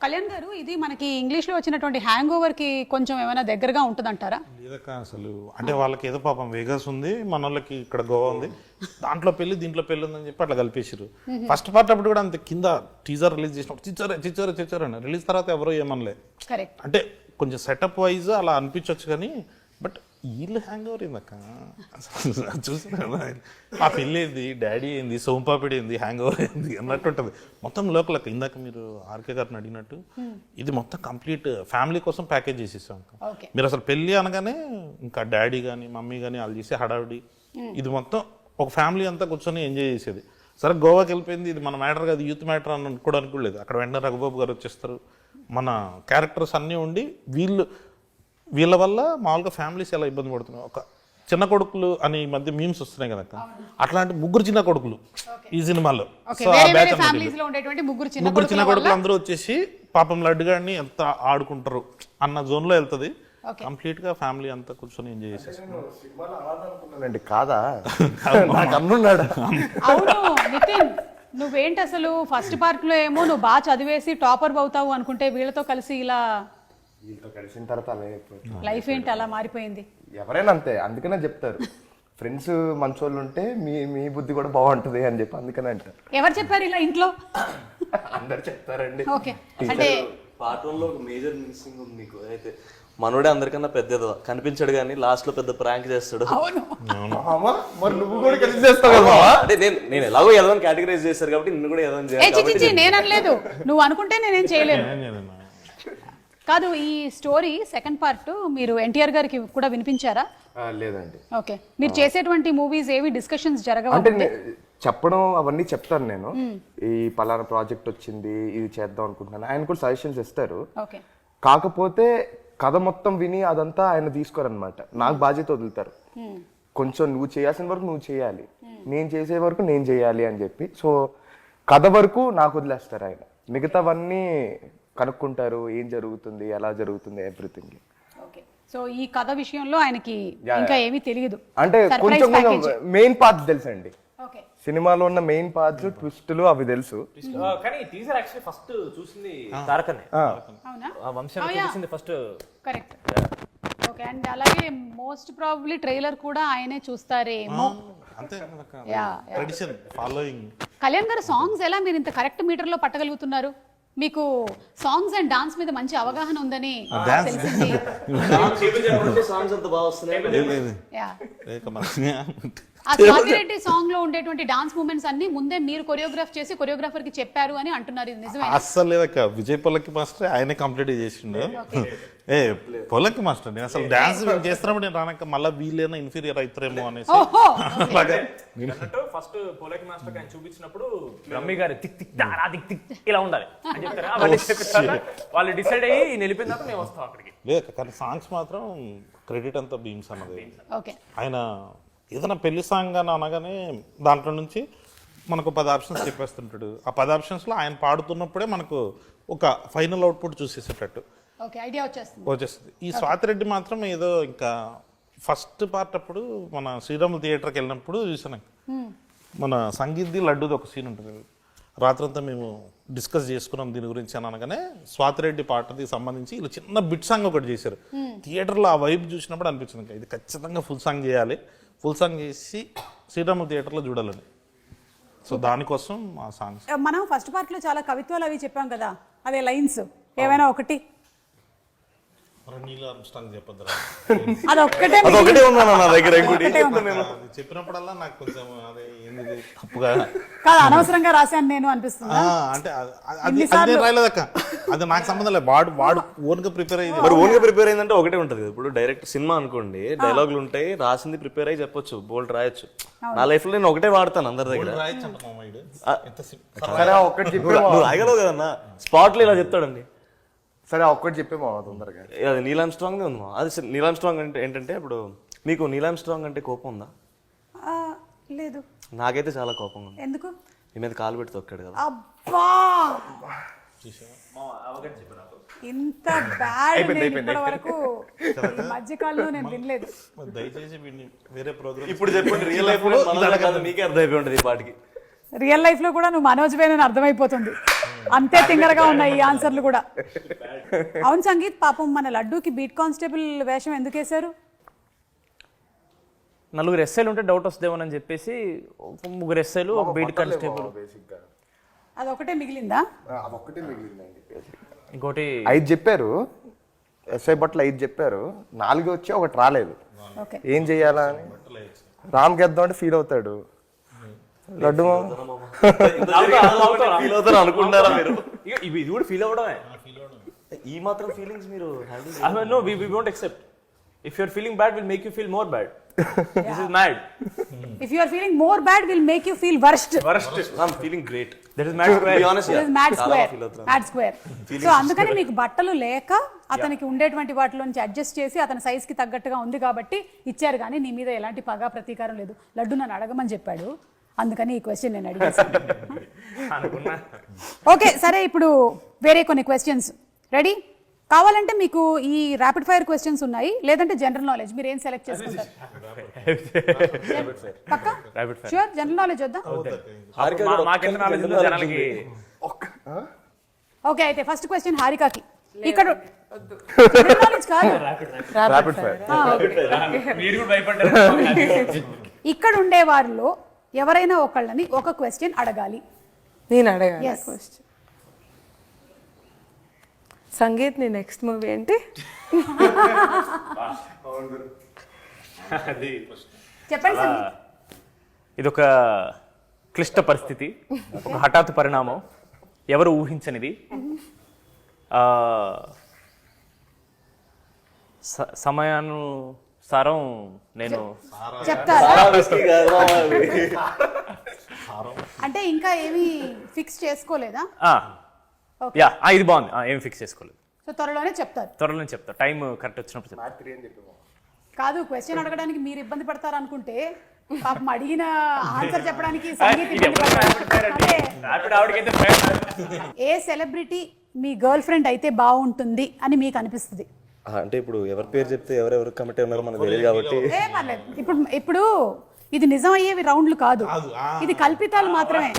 Kalyan గారు, ఇది మనకి ఇంగ్లీష్లో వచ్చినటువంటి hang ఓవర్కి కొంచెం ఏమైనా దగ్గరగా ఉంటుందంటారా?
లేదక్క, అసలు అంటే వాళ్ళకి ఏదో పాపం వేగస్ ఉంది, మన వాళ్ళకి ఇక్కడ గోవా ఉంది, దాంట్లో పెళ్లి దీంట్లో పెళ్లి ఉందని చెప్పి అట్లా కలిపేసారు. ఫస్ట్ పార్ట్ అప్పుడు కూడా అంతే, కింద టీజర్ రిలీజ్ చేసినప్పుడు చిచ్చోరే అని, రిలీజ్ తర్వాత ఎవరో ఏమనలే.
కరెక్ట్.
అంటే కొంచెం సెటప్ వైజ్ అలా అనిపించవచ్చు కానీ, బట్ వీళ్ళు హ్యాంగ్ ఓవర్ ఏందక్క చూసిన ఆ పెళ్ళి ఏంది, డాడీ ఏంది, సోంపాపిడి ఏంది, హ్యాంగ్ ఓవర్ ఏంది అన్నట్టు ఉంటుంది మొత్తం లోకలక్క. ఇందాక మీరు ఆర్కే గారిని అడిగినట్టు ఇది మొత్తం కంప్లీట్ ఫ్యామిలీ కోసం ప్యాకేజ్ చేసేసాం. మీరు అసలు పెళ్ళి అనగానే ఇంకా డాడీ కానీ మమ్మీ కానీ వాళ్ళు చేసే హడావిడి, ఇది మొత్తం ఒక ఫ్యామిలీ అంతా కూర్చొని ఎంజాయ్ చేసేది. సరే గోవాకి వెళ్ళిపోయింది, ఇది మన మ్యాటర్ కాదు, యూత్ మ్యాటర్ అని అనుకోవడానికి కూడా లేదు. అక్కడ వెంటనే రఘుబాబు గారు వచ్చేస్తారు, మన క్యారెక్టర్స్ అన్నీ ఉండి వీళ్ళ వల్ల మామూలుగా ఫ్యామిలీస్ ఎలా ఇబ్బంది పడుతున్నాయి. ఒక చిన్న కొడుకులు అని ఈ మధ్య మీమ్స్ వస్తున్నాయి కదా, అట్లాంటి ముగ్గురు చిన్న కొడుకులు ఈ సినిమాలో. సో ఆ బ్యాచ్ ముగ్గురు చిన్న కొడుకులు అందరూ వచ్చేసి పాపం లడ్డుగాడిని ఎంత ఆడుకుంటారు అన్న జోన్ లో వెళ్తుంది. కంప్లీట్ గా ఫ్యామిలీ అంతా కూర్చొని ఎంజాయ్ చేసేసి
కాదా నాకు అన్నున్నాడు.
అవును నితిన్, నువ్వేంటి అసలు ఫస్ట్ పార్ట్ లో ఏమో నువ్వు బాగా చదివేసి టాపర్ అవుతావు అనుకుంటే వీళ్ళతో కలిసి ఇలా
వీళ్ళతో కలిసిన తర్వాత
లైఫ్ ఏంటి అలా మారిపోయింది?
ఎవరైనా అంతే, అందుకనే చెప్తారు ఫ్రెండ్స్ మంచోళ్ళు ఉంటే మీ బుద్ధి కూడా బాగుంటది అని చెప్పి అందుకనే అంటారు.
ఎవరు చెప్పారు ఇలా ఇంట్లో?
అందరు చెప్తారండి.
ఓకే, అంటే
పార్ట్ 1 లో ఒక మేజర్ మిస్సింగ్ ఉంది మీకు. అయితే మనోడే అందరికన్నా పెద్దది కనిపించాడు కానీ లాస్ట్ లో పెద్ద ప్రాంక్ చేస్తాడు.
అవును,
మరి నువ్వు కూడా కలిసి చేస్తావు కదా.
అంటే నేను ఎలాగో ఎదవని కేటగరైజ్ చేశారు కాబట్టి నిన్ను కూడా ఎదవని చేయాలి.
నేను అనలేదు, నువ్వు అనుకుంటే నేనేం చేయలేను. కాదు, ఈ స్టోరీ సెకండ్ పార్ట్ మీరు ఎన్టీఆర్ గారికి కూడా వినిపించారా?
లేదండి.
ఓకే, మీరు చేసేటువంటి మూవీస్ ఏవి డిస్కషన్స్ జరగవు?
అంటే చెప్పడం అవన్నీ చెప్తాను నేను, ఈ పలానా ప్రాజెక్ట్ వచ్చింది ఇది చేద్దాం అనుకుంటున్నాను, ఆయన కూడా సజెషన్స్ ఇస్తారు.
ఓకే,
కాకపోతే కథ మొత్తం విని అదంతా ఆయన తీసుకోరనమాట, నాకు బాధ్యత వదులుతారు. కొంచెం నువ్వు చేయాల్సిన వరకు నువ్వు చేయాలి, నేను చేసే వరకు నేను చేయాలి అని చెప్పి. సో కథ వరకు నాకు వదిలేస్తారు ఆయన, మిగతావన్నీ కనుక్కుంటారు, ఏం జరుగుతుంది ఎలా జరుగుతుంది ఎవ్రీథింగ్.
ఓకే, సో ఈ కథ విషయంలో ఆయనకి ఇంకా ఏమీ తెలియదు,
అంటే కొంచెం మెయిన్ పార్ట్స్ తెలుసండి.
ఓకే,
సినిమాలో ఉన్న మెయిన్ పార్ట్స్ ట్విస్టులు అవి తెలుసు.
కానీ టీజర్ యాక్చువల్లీ ఫస్ట్ చూసింది తారకనే.
అవునా?
ఆ వంశాన్ని చూసింది ఫస్ట్.
కరెక్ట్. ఓకే, అండ్ అలాగే మోస్ట్ ప్రాబబ్లీ ట్రైలర్ కూడా ఆయనే చూస్తారేమో.
అంతే ట్రెడిషన్ ఫాలోయింగ్.
కళ్యాణ్ గారు, సాంగ్స్ ఎలా మీరు ఇంత కరెక్ట్ మీటర్ లో పట్టగలుగుతున్నారు? మీకు సాంగ్స్ అండ్ డాన్స్ మీద మంచి అవగాహన ఉందని తెలిసింది.
సాంగ్స్ అంత బాగా వస్తున్నాయి.
ఆ స్వాతిరెడ్డి సాంగ్ లో ఉండేటువంటి డాన్స్ మూమెంట్స్ అన్ని ముందే మీరు కొరియోగ్రాఫ్ చేసి కొరియోగ్రాఫర్ కి చెప్పారు అని అంటున్నారు, ఇది నిజమే?
అస్సలు లేదక్క, విజయ్ పొలక్కి మాస్టర్ ఆయనే కంప్లీట్ చేసిండు. పొలక్కి మాస్టర్ నేను అసలు డాన్స్ చేస్తున్నప్పుడు నేను రానక్క మళ్ళీ వీళ్ళైనా ఇన్ఫీరియర్ అవుతారేమో అనేసి.
ఫస్ట్ పోలకి మాస్టర్ ఆయన చూపించినప్పుడు రమ్మి గారి తిక్ తిక్ తారా దిక్ తిక్ ఇలా ఉండాలి అని చెప్తారు. అవన్నీ చెప్పిస్తారు, వాళ్ళు డిసైడ్ అయ్యి నిలిపిన తర్వాత మేము వస్తాం అక్కడికి.
లేదు కానీ సాంగ్స్ మాత్రం క్రెడిట్ అంతా బీమ్స్ అన్నది.
ఓకే,
ఆయన ఏదైనా పెళ్లి సాంగ్ అని అనగానే దాంట్లో నుంచి మనకు 10 ఆప్షన్స్ చెప్పేస్తుంటాడు. ఆ 10 ఆప్షన్స్లో ఆయన పాడుతున్నప్పుడే మనకు ఒక ఫైనల్ అవుట్పుట్ చూసేసేటట్టు
ఐడియా వచ్చేస్తుంది.
ఈ స్వాతిరెడ్డి మాత్రం ఏదో ఇంకా ఫస్ట్ పార్ట్ అప్పుడు మన శ్రీరాములు థియేటర్కి వెళ్ళినప్పుడు చూసాను, మన సంగీత్ది లడ్డూది ఒక సీన్ ఉంటుంది. రాత్రంతా మేము డిస్కస్ చేసుకున్నాం దీని గురించి అని అనగానే స్వాతిరెడ్డి పాటకి సంబంధించి ఇలా చిన్న బిట్ సాంగ్ ఒకటి చేశారు. థియేటర్లో ఆ వైబ్ చూసినప్పుడు అనిపించింది ఇంకా ఇది ఖచ్చితంగా ఫుల్ సాంగ్ చేయాలి, ఫుల్ సాంగ్ చేసి శ్రీరాములు థియేటర్లో చూడాలని. సో దానికోసం ఆ సాంగ్స్.
మనం ఫస్ట్ పార్ట్ లో చాలా కవిత్వాలు అవి చెప్పాం కదా, అవే లైన్స్ ఏమైనా ఒకటి
అదొకటే ఉన్నాను నా దగ్గర.
చెప్పినప్పుడల్లా నాకు కొంచెం అదే ఏంది తప్పుగా
అనవసరంగా రాశాను నేను అనిపిస్తుంది.
అంటే అది రాయలేదక్క, అది నాకు సంబంధం లేదు. వాడు ఓన్ గా ప్రిపేర్ అయ్యింది.
మరి ఓన్ గా ప్రిపేర్ అయిందంటే ఒకటే ఉంటది. ఇప్పుడు డైరెక్ట్ సినిమా అనుకోండి, డైలాగులు ఉంటాయి, రాసింది ప్రిపేర్ అయ్యి చెప్పొచ్చు, బోల్డ్ రాయొచ్చు. నా లైఫ్ లో నేను ఒకటే వాడతాను అందరి దగ్గర.
ఒకటి
నువ్వు రాయగలవు కదన్నా, స్పాట్ లో ఇలా చెప్తాడండి,
సరే ఒక్కటి చెప్పే మామ తొందరగా.
అది నీలామ్ స్ట్రాంగ్ ఉంది మా. అది నీలామ్ స్ట్రాంగ్ అంటే ఏంటంటే ఇప్పుడు మీకు నీలామ్ స్ట్రాంగ్ అంటే కోపం ఉందా?
లేదు.
నాకైతే చాలా కోపం ఉంది.
ఎందుకు?
మీ మీద కాలు పెట్టి తొక్కాడు కదా.
అబ్బా ఇంత బ్యాడ్ ఇప్పటి వరకు ఈ మధ్యకాలంలో నేను వినలేదు.
దయచేసి వీడిని వేరే ప్రోగ్రామ్
ఇప్పుడు చెప్పండి రియల్ లైఫ్ లో మీకే అర్థమైపోయి ఉంటుంది ఈ పాటికి.
రియల్ లైఫ్ లో కూడా నువ్వు మనోజ్ వేనని అర్థమైపోతుంది. అంతే తింగరగా ఉన్నాయి ఈ ఆన్సర్లు కూడా. అవును సంగీత్, పాపం మన లడ్డూకి బీట్ కానిస్టేబుల్ వేషం ఎందుకు వేశారు?
4 ఎస్ఐలు ఉంటే డౌట్ వస్తుందేమోనని చెప్పేసి 3 ఎస్ఐలు ఒక బీట్ కానిస్టేబుల్.
అదొకటే మిగిలిందా?
అదొక్కటే మిగిలిందండి.
ఇంకోటి
5 చెప్పారు, ఎస్ఐ బట్టలు 5 చెప్పారు, 4 వచ్చి ఒకటి రాలేదు.
ఓకే,
ఏం చెయ్యాలా అని రామ్ గెద్దాం అంటే ఫీల్ అవుతాడు. లడ్డు
ఫీల్ అవుతారు అనుకుంటారా మీరు? ఇది కూడా ఫీల్ అవ్వడమే. ఈ మాత్రం ఫీలింగ్స్ మీరు
no, we won't accept. If you're feeling bad, we'll make you feel more bad. This is mad.
If you are feeling more bad, we'll make you feel worst.
Worst.
I'm feeling great.
That is mad square.
To be honest,
This is mad
చాలా
square.
feel అవుతున్నాను.
Mad square. So అందుకని మీకు బట్టలు లేక అతనికి ఉండేటువంటి వాటిలోంచి adjust చేసి అతని సైజ్ కి తగ్గట్టుగా ఉంది కాబట్టి ఇచ్చారు, కానీ నీ మీద ఎలాంటి పగా ప్రతీకారం లేదు. లడ్డు నన్ను అడగమని చెప్పాడు, అందుకని ఈ క్వశ్చన్ నేను అడిగేసాను.
అనుకున్నా.
ఓకే సరే, ఇప్పుడు వేరే కొన్ని క్వశ్చన్స్ రెడీ. కావాలంటే మీకు ఈ ర్యాపిడ్ ఫైర్ క్వశ్చన్స్ ఉన్నాయి, లేదంటే జనరల్ నాలెడ్జ్, మీరు ఏం సెలెక్ట్ చేసుకుంటారు? పక్కా? షూర్, జనరల్ నాలెడ్జ్ వద్దా?
మాకెంత నాలెడ్జ్ ఉందో జనాలకి.
ఓకే, అయితే ఫస్ట్ క్వశ్చన్ హారికాకి. ఇక్కడ జనరల్ నాలెడ్జ్ కాదు,
ర్యాపిడ్ ఫైర్.
మీరు కూడా భయపడ్డారు.
ఇక్కడ ఉండే వారిలో ఎవరైనా ఒకళ్ళని ఒక క్వశ్చన్ అడగాలి.
నేను అడగాలి
Yes.
క్వశ్చన్. సంగీత్, నీ నెక్స్ట్ మూవీ ఏంటి?
చెప్పండి సంగీత్.
ఇదొక క్లిష్ట పరిస్థితి, ఒక హఠాత్ పరిణామం, ఎవరు ఊహించనిది. సమయానుసారం నేను
చెప్తారా? అంటే ఇంకా ఏమీ ఫిక్స్ చేసుకోలేదా?
ఇది బాగుంది, ఏం ఫిక్స్ చేసుకోలేదు.
సో త్వరలోనే చెప్తారు.
త్వరలో చెప్తా, టైం కరెక్ట్ వచ్చినప్పుడు చెప్తా.
కాదు, క్వశ్చన్ అడగడానికి మీరు ఇబ్బంది పడతారు అనుకుంటే పాపం అడిగిన ఆన్సర్ చెప్పడానికి సంగీత్ ఇబ్బంది పడతారు. అదే, ఏ సెలబ్రిటీ మీ గర్ల్ ఫ్రెండ్ అయితే బాగుంటుంది అని మీకు అనిపిస్తుంది?
అంటే ఇప్పుడు ఎవరి పేరు చెప్తే ఎవరెవరు కమిటీ ఉన్నారో మనకు తెలియదు కాబట్టి
ఏ పర్లేదు. ఇప్పుడు ఇది నిజం అయ్యేవి రౌండ్లు కాదు, ఇది కల్పితాలు మాత్రమే.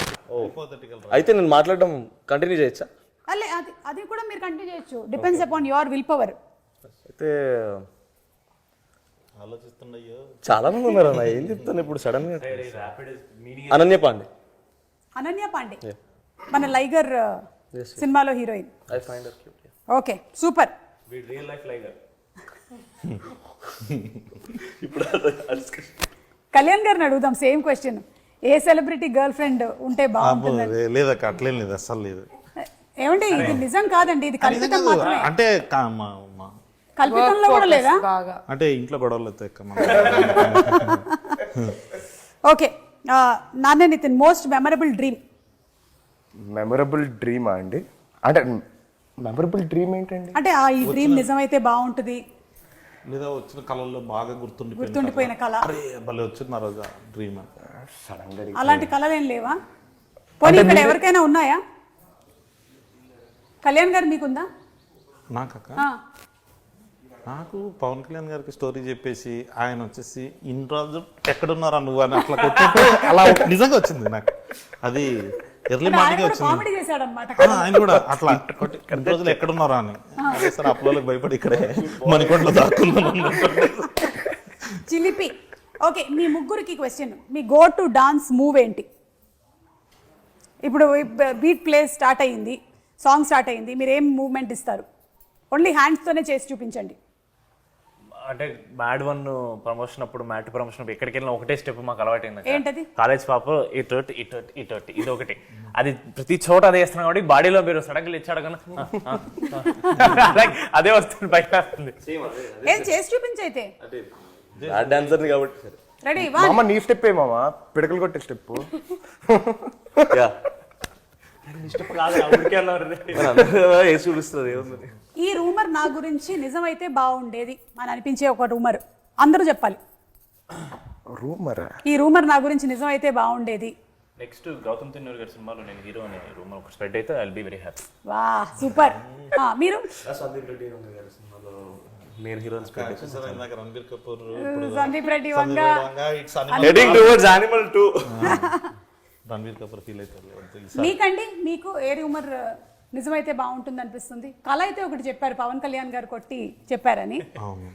అయితే నేను మాట్లాడడం కంటిన్యూ చేయొచ్చా?
అల్లే, అది కూడా మీరు కంటిన్యూ చేయొచ్చు. Depends upon your will power.
అయితే
ఆలోచిస్తున్నాయో
చాలా మంది ఉన్నారు అన్న, ఏం చెప్తాను ఇప్పుడు సడన్ గా. అనన్య పాండే.
అనన్య పాండే మన లైగర్ సినిమాలో heroine.
I find her cute.
Okay, super.
Real life Liger.
ఇప్పుడు
కళ్యాణ్ గారిని అడుగుదాం సేమ్ క్వశ్చన్. ఏ సెలబ్రిటీ గర్ల్ ఫ్రెండ్ ఉంటే బాగుంటుంది?
లేదక్క, అట్లేం లేదు, అస్సలు లేదు.
ఏమండి, ఇది నిజం కాదండి, ఇది కల్పితం మాత్రమే.
అంటే
కల్పితంలో కూడా లేదా?
బాగా
అంటే ఇంట్లో గొడవలు అవుతాయి.
ఓకే, నాన్న Nitin, most memorable dream.
Memorable డ్రీమా అండి? అంటే మెమరబుల్ డ్రీమ్ ఏంటండి?
అంటే ఈ డ్రీమ్ నిజమైతే బాగుంటుంది,
లేదా వచ్చిన కళల్లో బాగా
గుర్తుండిపోయిన కళ.
భలే వచ్చింది ఆ రోజు డ్రీమ్.
సడన్ గా
అలాంటి కళలు ఏం లేవా? పోనీ ఇక్కడ ఎవరికైనా ఉన్నాయా? కళ్యాణ్ గారు మీకుందా?
నాకక్క, నాకు పవన్ కళ్యాణ్ గారికి స్టోరీ చెప్పేసి ఆయన వచ్చేసి ఇన్ని రోజులు ఎక్కడున్నారా నువ్వు అని అట్లా కొట్టినట్టు అలా నిజంగా వచ్చింది నాకు. అది ఎర్లీ మార్నింగ్ వచ్చింది.
కామెడీ చేశాడు అనమాట.
ఆయన కూడా అట్లా ఇన్ని రోజులు ఎక్కడున్నారా అని. సార్ అప్పులోకి భయపడి ఇక్కడే మణికొండలో దాక్కున్నాను.
చిలిపి. ఓకే, మీ ముగ్గురికి question. Me go to dance move ఏంటి? ఇప్పుడు బీట్ ప్లే స్టార్ట్ అయ్యింది, సాంగ్ స్టార్ట్ అయ్యింది, మీరు ఏం మూవ్మెంట్ ఇస్తారు? ఓన్లీ హ్యాండ్స్తోనే చేసి చూపించండి.
అంటే మ్యాడ్ 1 ప్రమోషన్ అప్పుడు, మ్యాట్ ప్రమోషన్ అప్పుడు ఎక్కడికి వెళ్ళినా ఒకటే స్టెప్ మాకు అలవాటైంది.
ఏంటది?
కాలేజ్ పాప ఇటు ఇది ఒకటి. అది ప్రతి చోట అదే వేస్తున్నాం కాబట్టి బాడీలో మీరు సడన్గా ఇచ్చాడు కన్నా అదే వస్తుంది, బయట వస్తుంది.
ఏం చేసి చూపించైతే.
డాన్సర్ కాబట్టి
రెడీ?
మామ నీ స్టెప్ ఏ మామ, పిడకలు కొట్టే స్టెప్.
స్టెప్ కాదు, ఊరికే అన్నారు.
వేసి చూపిస్తుంది ఏముంది.
ఈ రూమర్ నా గురించి నిజమైతే బాగుండేది అని అనిపించే ఒక రూమర్ అందరూ చెప్పాలి.
రూమర్
ఈ రూమర్ నా గురించి నిజమైతే బాగుండేది.
నెక్స్ట్ గౌతమ్ తిన్నూరు గారి సినిమాలో నేను హీరో అనే రూమ్ ఒక స్ప్రెడ్ అయితే I will be very happy.
వా సూపర్. మీరు
సందీప్ రెడ్డి గారి సినిమాలో నేను హీరో
ఇందాక Ranbir Kapoor
Sandeep Reddy Vanga
heading towards Animal 2.
Ranbir Kapoor feel అవుతారు.
మీకండి మీకు ఏ రూమర్ నిజమైతే బాగుంటుంది అనిపిస్తుంది? కళ అయితే ఒకటి చెప్పారు, పవన్ కళ్యాణ్ గారు కొట్టి చెప్పారని.
అవును,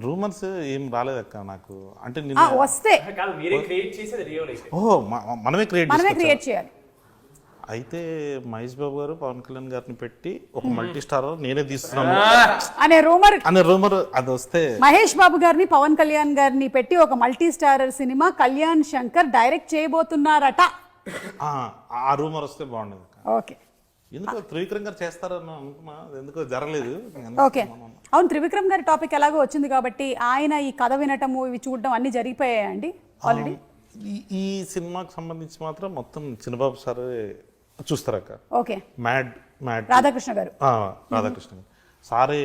రూమర్స్ ఏం రాలేదక్క నాకు. అంటే
వస్తే
కాదు మీరే క్రియేట్ చేసేది రియల్ అయితే.
ఓహో మనమే
క్రియేట్ చేయాలి.
అయితే మహేష్ బాబు గారు పవన్ కళ్యాణ్ గారిని పెట్టి ఒక మల్టీ స్టార్ నేనే తీస్తున్నాను
అనే
రూమర్ అది వస్తే
మహేష్ బాబు గారిని పవన్ కళ్యాణ్ గారిని పెట్టి ఒక మల్టీ స్టారర్ సినిమా కళ్యాణ్ శంకర్ డైరెక్ట్ చేయబోతున్నారట.
ఆ రూమర్ వస్తే బాగుండేది.
ఓకే,
ఎందుకో త్రివిక్రమ్ గారు చేస్తారని అనుకున్నా, ఎందుకో జరగలేదు.
ఓకే, అవును త్రివిక్రమ్ గారి టాపిక్ ఎలాగో వచ్చింది కాబట్టి ఆయన ఈ కథ వినటము ఇవి చూడడం అన్ని జరిగిపోయాయండి ఆల్రెడీ.
ఈ సినిమాకి సంబంధించి మాత్రం మొత్తం చిన్నబాబు సార్ చూస్తారక్క.
ఓకే,
మ్యాడ్
రాధాకృష్ణ గారు
రాధాకృష్ణ గారు సారే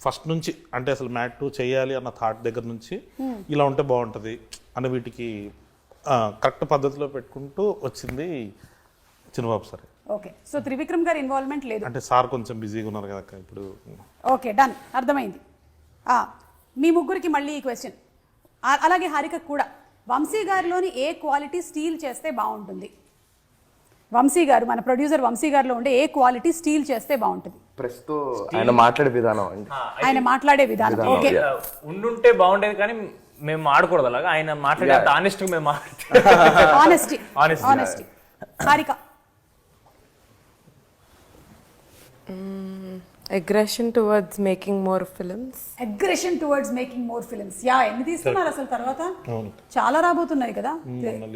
ఫస్ట్ నుంచి, అంటే అసలు మ్యాడ్ 2 చేయాలి అన్న థాట్ దగ్గర నుంచి ఇలా ఉంటే బాగుంటుంది అన్న వీటికి కరెక్ట్ పద్ధతిలో పెట్టుకుంటూ వచ్చింది చిన్నబాబు సార్.
ఓకే, సో త్రివిక్రమ్ గారి ఇన్వాల్వ్మెంట్ లేదు
అంటే సార్ కొంచెం బిజీగా ఉన్నారు కదా ఇప్పుడు.
ఓకే, డన్, అర్థమైంది. మీ ముగ్గురికి మళ్ళీ ఈ క్వశ్చన్, అలాగే హారిక కూడా. వంశీ గారిలోని ఏ క్వాలిటీ స్టీల్ చేస్తే బాగుంటుంది? వంశీ గారు, మన ప్రొడ్యూసర్ వంశీ గారిలో ఉండే ఏ క్వాలిటీ స్టీల్ చేస్తే బాగుంటుంది?
ప్రస్తుతం ఆయన మాట్లాడే విధానం అండి,
ఆయన మాట్లాడే విధానం. ఓకే,
ఉండుంటే బాగుండేది కానీ మేము ఆడకూడదు అలాగా. ఆయన మాట్లాడే ఆనెస్ట్ గా మేము
honesty. Harika
aggression towards making more films.
Yeah, ఎన్ని తీస్తున్నారు అసలు తర్వాత? చాలా రాబోతున్నాయి కదా.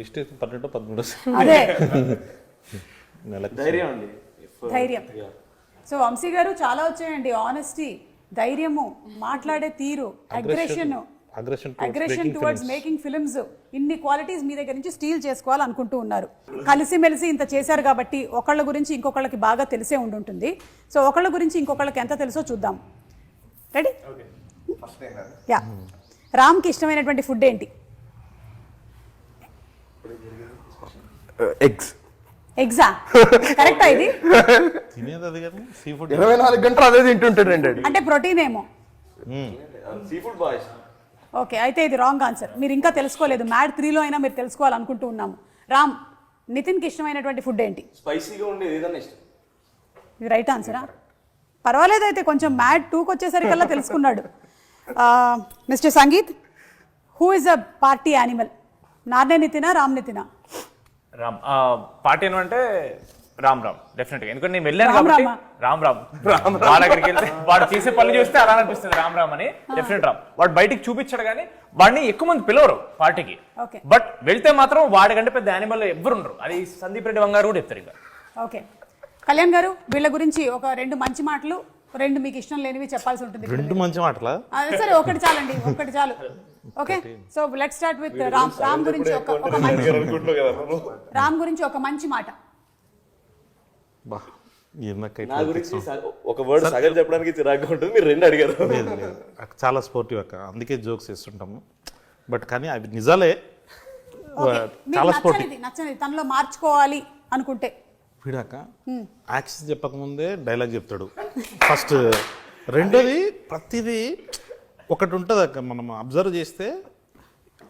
లిస్ట్ 12-13
అదే
ధైర్యం అండి,
ధైర్యం. సో వంశీ గారు చాలా వచ్చాయండి. ఆనెస్టీ, ధైర్యము, మాట్లాడే తీరు, అగ్రెషన్ టువర్డ్స్ మేకింగ్ ఫిల్మ్స్, ఇన్ని క్వాలిటీస్ మీ దగ్గర నుంచి స్టీల్ చేసుకోవాలనుకుంటూ ఉన్నారు. కలిసిమెలిసి ఇంత చేశారు కాబట్టి ఒకళ్ళ గురించి ఇంకొకళ్ళకి బాగా తెలిసే ఉండుంటుంది. సో ఒకళ్ళ గురించి ఇంకొకళ్ళకి ఎంత తెలుసో చూద్దాం. రెడీ? యా. రామ్కి ఇష్టమైనటువంటి ఫుడ్ ఏంటి? ఎగ్జా కరెక్టా? ఇది
తినేది అది కానీ సీ ఫుడ్
24 గంటలు అదే తింటుంటాడండి.
అంటే ప్రోటీన్ ఏమో.
Sea food boys.
ఓకే, అయితే ఇది రాంగ్ ఆన్సర్. మీరు ఇంకా తెలుసుకోలేదు. మ్యాడ్ 3లో అయినా మీరు తెలుసుకోవాలనుకుంటూ ఉన్నాము. రామ్, నితిన్కి ఇష్టమైనటువంటి ఫుడ్ ఏంటి?
స్పైసీగా ఉండేది ఏదైనా ఇష్టం.
ఇది రైట్ ఆన్సరా? పర్వాలేదు, అయితే కొంచెం మ్యాడ్ 2కి వచ్చేసరికల్లా తెలుసుకున్నాడు. Mister Sangeeth, who is a party animal? Narne నితినా, రామ్ నితినా?
రామ్ పార్టీ అంటే రామ్ డెఫినెట్ గా. ఎందుకంటే నేను వెళ్ళాను కాబట్టి రామ్ వాళ్ళ దగ్గరికి వెళ్తే వాడు చేసే పనులు చూస్తే అలా అనిపిస్తుంది రామ్ అని. డెఫినెట్ రామ్. వాడు బయటికి చూపించాడు కానీ వాడిని ఎక్కువ మంది పిలవరు పార్టీకి. బట్ వెళ్తే మాత్రం వాడి కంటే పెద్ద యానిమల్ ఎవ్వరు ఉండరు. అది సందీప్ రెడ్డి వంగారు కూడా చెప్తారు. ఇక
ఓకే, కళ్యాణ్ గారు వీళ్ళ గురించి ఒక 2 మంచి మాటలు, 2 మీకు ఇష్టం లేనివి చెప్పాల్సి ఉంటుంది.
2 మంచి మాటలా?
సరే, ఒకటి చాలండి, ఒకటి చాలు. Okay, so let's start with Ram గురించి ఒక మంచి మాట.
నా గురించి ఒక వర్డ్ సగం చెప్పడానికి చిరాగ్గా ఉంటుంది. మీరు 2 అడిగారు.
చాలా స్పోర్టివ్ అక్క, అందుకే జోక్స్ చేస్తుంటాము. బట్ కానీ అవి నిజాలే. చాలా స్పోర్టివ్.
నచ్చనిది తనలో మార్చుకోవాలి అనుకుంటే
వీడాక యాక్షన్ చెప్పకముందే డైలాగ్ చెప్తాడు ఫస్ట్. రెండోది ప్రతిదీ ఒకటి ఉంటుంది అక్క, మనం అబ్జర్వ్ చేస్తే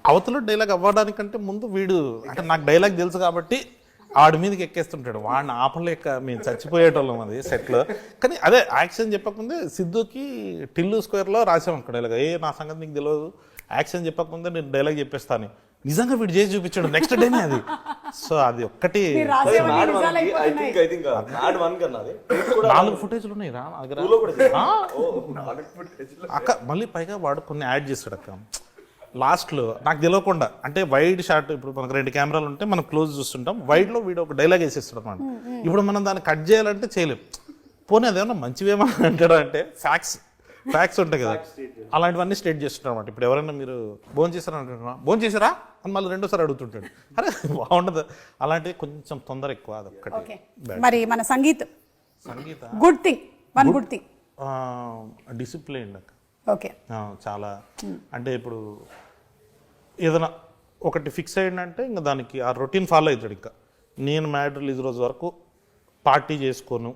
అవతల డైలాగ్ అవ్వడానికంటే ముందు వీడు, అంటే నాకు డైలాగ్ తెలుసు కాబట్టి ఆడి మీదకి ఎక్కేస్తుంటాడు. వాడిని ఆపలేక మేము చచ్చిపోయేటోళ్ళం అది సెట్లో. కానీ అదే యాక్షన్ చెప్పకముందే సిద్ధుకి టిల్లు స్క్వేర్లో రాసాం అక్కడ డైలాగ్. నా సంగతి నీకు తెలియదు, యాక్షన్ చెప్పకముందే నేను డైలాగ్ చెప్పేస్తాను. నిజంగా వీడు చేసి చూపించాడు నెక్స్ట్ డేనే అది. సో అది ఒక్కటి 4 ఫుటేజ్లు ఉన్నాయి రా అక్క. మళ్ళీ పైగా వాడు కొన్ని యాడ్ చేస్తాడు అక్క లాస్ట్లో, నాకు తెలియకుండా. అంటే వైడ్ షాట్, ఇప్పుడు మనకు 2 కెమెరాలు ఉంటే మనం క్లోజ్ చూస్తుంటాం, వైడ్లో వీడు ఒక డైలాగ్ వేసేస్తాడు అనమాట. ఇప్పుడు మనం దాన్ని కట్ చేయాలంటే చేయలేం. పోనీ అదేమన్నా మంచివేమో అంటాడు అంటే ఫ్యాక్ట్స్ ఉంటాయి కదా, అలాంటివన్నీ స్టేట్ చేస్తుంటారు అనమాట. ఇప్పుడు ఎవరైనా మీరు భోజనం చేశారా అంటున్నా, భోజనం చేశారా అని మళ్ళీ 2సారి అడుగుతుంటాడు. అరే బాగుండదు అలాంటివి, కొంచెం తొందర ఎక్కువ. అదొక్కటి.
మరి మన
Sangeetha
good thing, one good thing.
Discipline అక్క.
ఓకే.
చాలా అంటే ఇప్పుడు ఏదైనా ఒకటి ఫిక్స్ అయ్యిందంటే ఇంకా దానికి ఆ రొటీన్ ఫాలో అవుతాడు. ఇంకా నేను మ్యాడ్ రిలీజ్ రోజు వరకు పార్టీ చేసుకోను,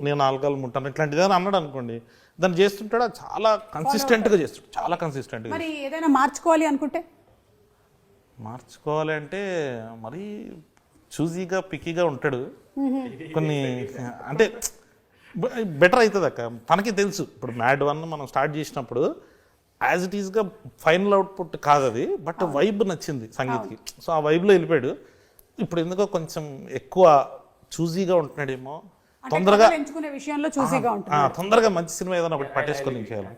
నేను ఆల్కహాల్ ముట్టాను, ఇట్లాంటిది ఏదైనా అన్నాడు అనుకోండి, దాన్ని చేస్తుంటాడు. అది చాలా కన్సిస్టెంట్గా చేస్తాడు, చాలా కన్సిస్టెంట్గా.
మరి ఏదైనా మార్చుకోవాలి అనుకుంటే?
మార్చుకోవాలి అంటే మరీ చూజీగా పిక్కీగా ఉంటాడు. కొన్ని అంటే బెటర్ అవుతుంది అక్క. తనకి తెలుసు ఇప్పుడు మ్యాడ్ 1 మనం స్టార్ట్ చేసినప్పుడు యాజ్ ఇట్ ఈస్గా ఫైనల్ అవుట్పుట్ కాదు అది, బట్ వైబ్ నచ్చింది సంగీత్కి. సో ఆ వైబ్లో వెళ్ళిపోయాడు. ఇప్పుడు ఎందుకో కొంచెం ఎక్కువ చూజీగా ఉంటున్నాడేమో, తొందరగా
ఎంచుకునే విషయంలో చూసిగా ఉంటుంది.
తొందరగా మంచి సినిమా ఏదైనా ఒకటి పట్టేసుకొని ఇంకేయాలి.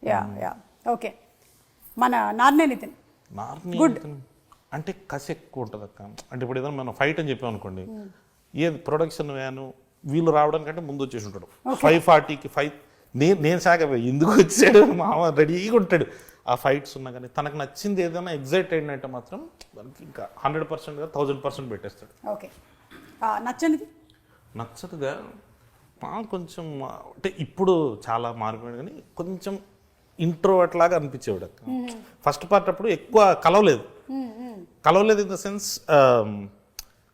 Yeah okay. మన నార్నే నితిన్
గుడ్ అంటే కసి ఎక్కువ ఉంటుంది అక్క. అంటే ఇప్పుడు ఏదైనా మనం ఫైట్ అని చెప్పాం అనుకోండి, ఏది ప్రొడక్షన్ వ్యాను వీళ్ళు రావడానికంటే ముందు వచ్చేసి ఉంటాడు. 5:40కి ఫైట్. నేను శాఖ ఎందుకు వచ్చాడు మామ రెడీగా ఉంటాడు. ఆ ఫైట్స్ ఉన్నా కానీ తనకు నచ్చింది ఏదైనా ఎగ్జైట్ అయిందంటే మాత్రం దానికి ఇంకా 100%గా 1000% పెట్టేస్తాడు.
ఓకే. నచ్చనిది?
నచ్చదుగా కొంచెం అంటే ఇప్పుడు చాలా మారిపోయాడు, కానీ కొంచెం ఇంట్రోవర్ట్ లాగా అనిపించేవాడు అక్క. ఫస్ట్ పార్ట్ అప్పుడు ఎక్కువ కలవలేదు ఇన్ ద సెన్స్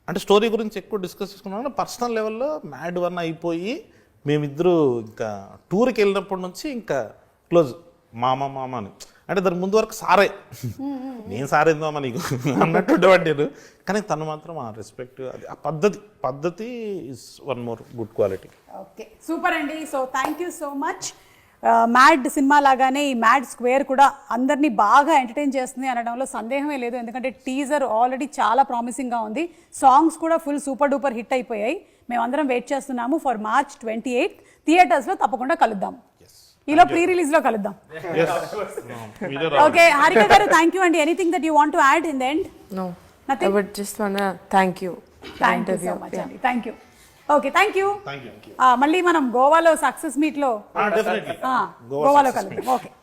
అంటే స్టోరీ గురించి ఎక్కువ డిస్కస్ చేసుకున్నాను. పర్సనల్ లెవెల్లో మ్యాడ్ 1 అయిపోయి మేమిద్దరు ఇంకా టూర్కి వెళ్ళినప్పటి నుంచి ఇంకా క్లోజ్ మామ అని. అంటే దాని ముందు వరకు సారే, నేను సారేందామా నీకు అన్నట్టు ఉండేవాడు నేను. కానీ తను మాత్రం ఆ రెస్పెక్ట్, అది ఆ పద్ధతి is one more good quality.
Okay, super అండి. So thank you so much. Mad సినిమా లాగానే ఈ మ్యాడ్ స్క్వేర్ కూడా అందరినీ బాగా ఎంటర్టైన్ చేస్తుంది అనడంలో సందేహమే లేదు. ఎందుకంటే టీజర్ ఆల్రెడీ చాలా ప్రామిసింగ్గా ఉంది, సాంగ్స్ కూడా ఫుల్ సూపర్ డూపర్ హిట్ అయిపోయాయి. మేమందరం వెయిట్ చేస్తున్నాము ఫర్ March 28 థియేటర్స్లో. తప్పకుండా కలుద్దాం, ఈలో ప్రీ రిలీజ్లో కలుద్దాం. ఓకే హారిక గారు, థ్యాంక్ యూ అండి. Anything that you want to add in the end?
No, I would just wanna thank you.
Thank you so much అండి. Thank you. Okay, thank you. మళ్ళీ మనం గోవాలో సక్సెస్ మీట్లో
డెఫినెట్లీ
గోవాలో కలుద్దాం. ఓకే.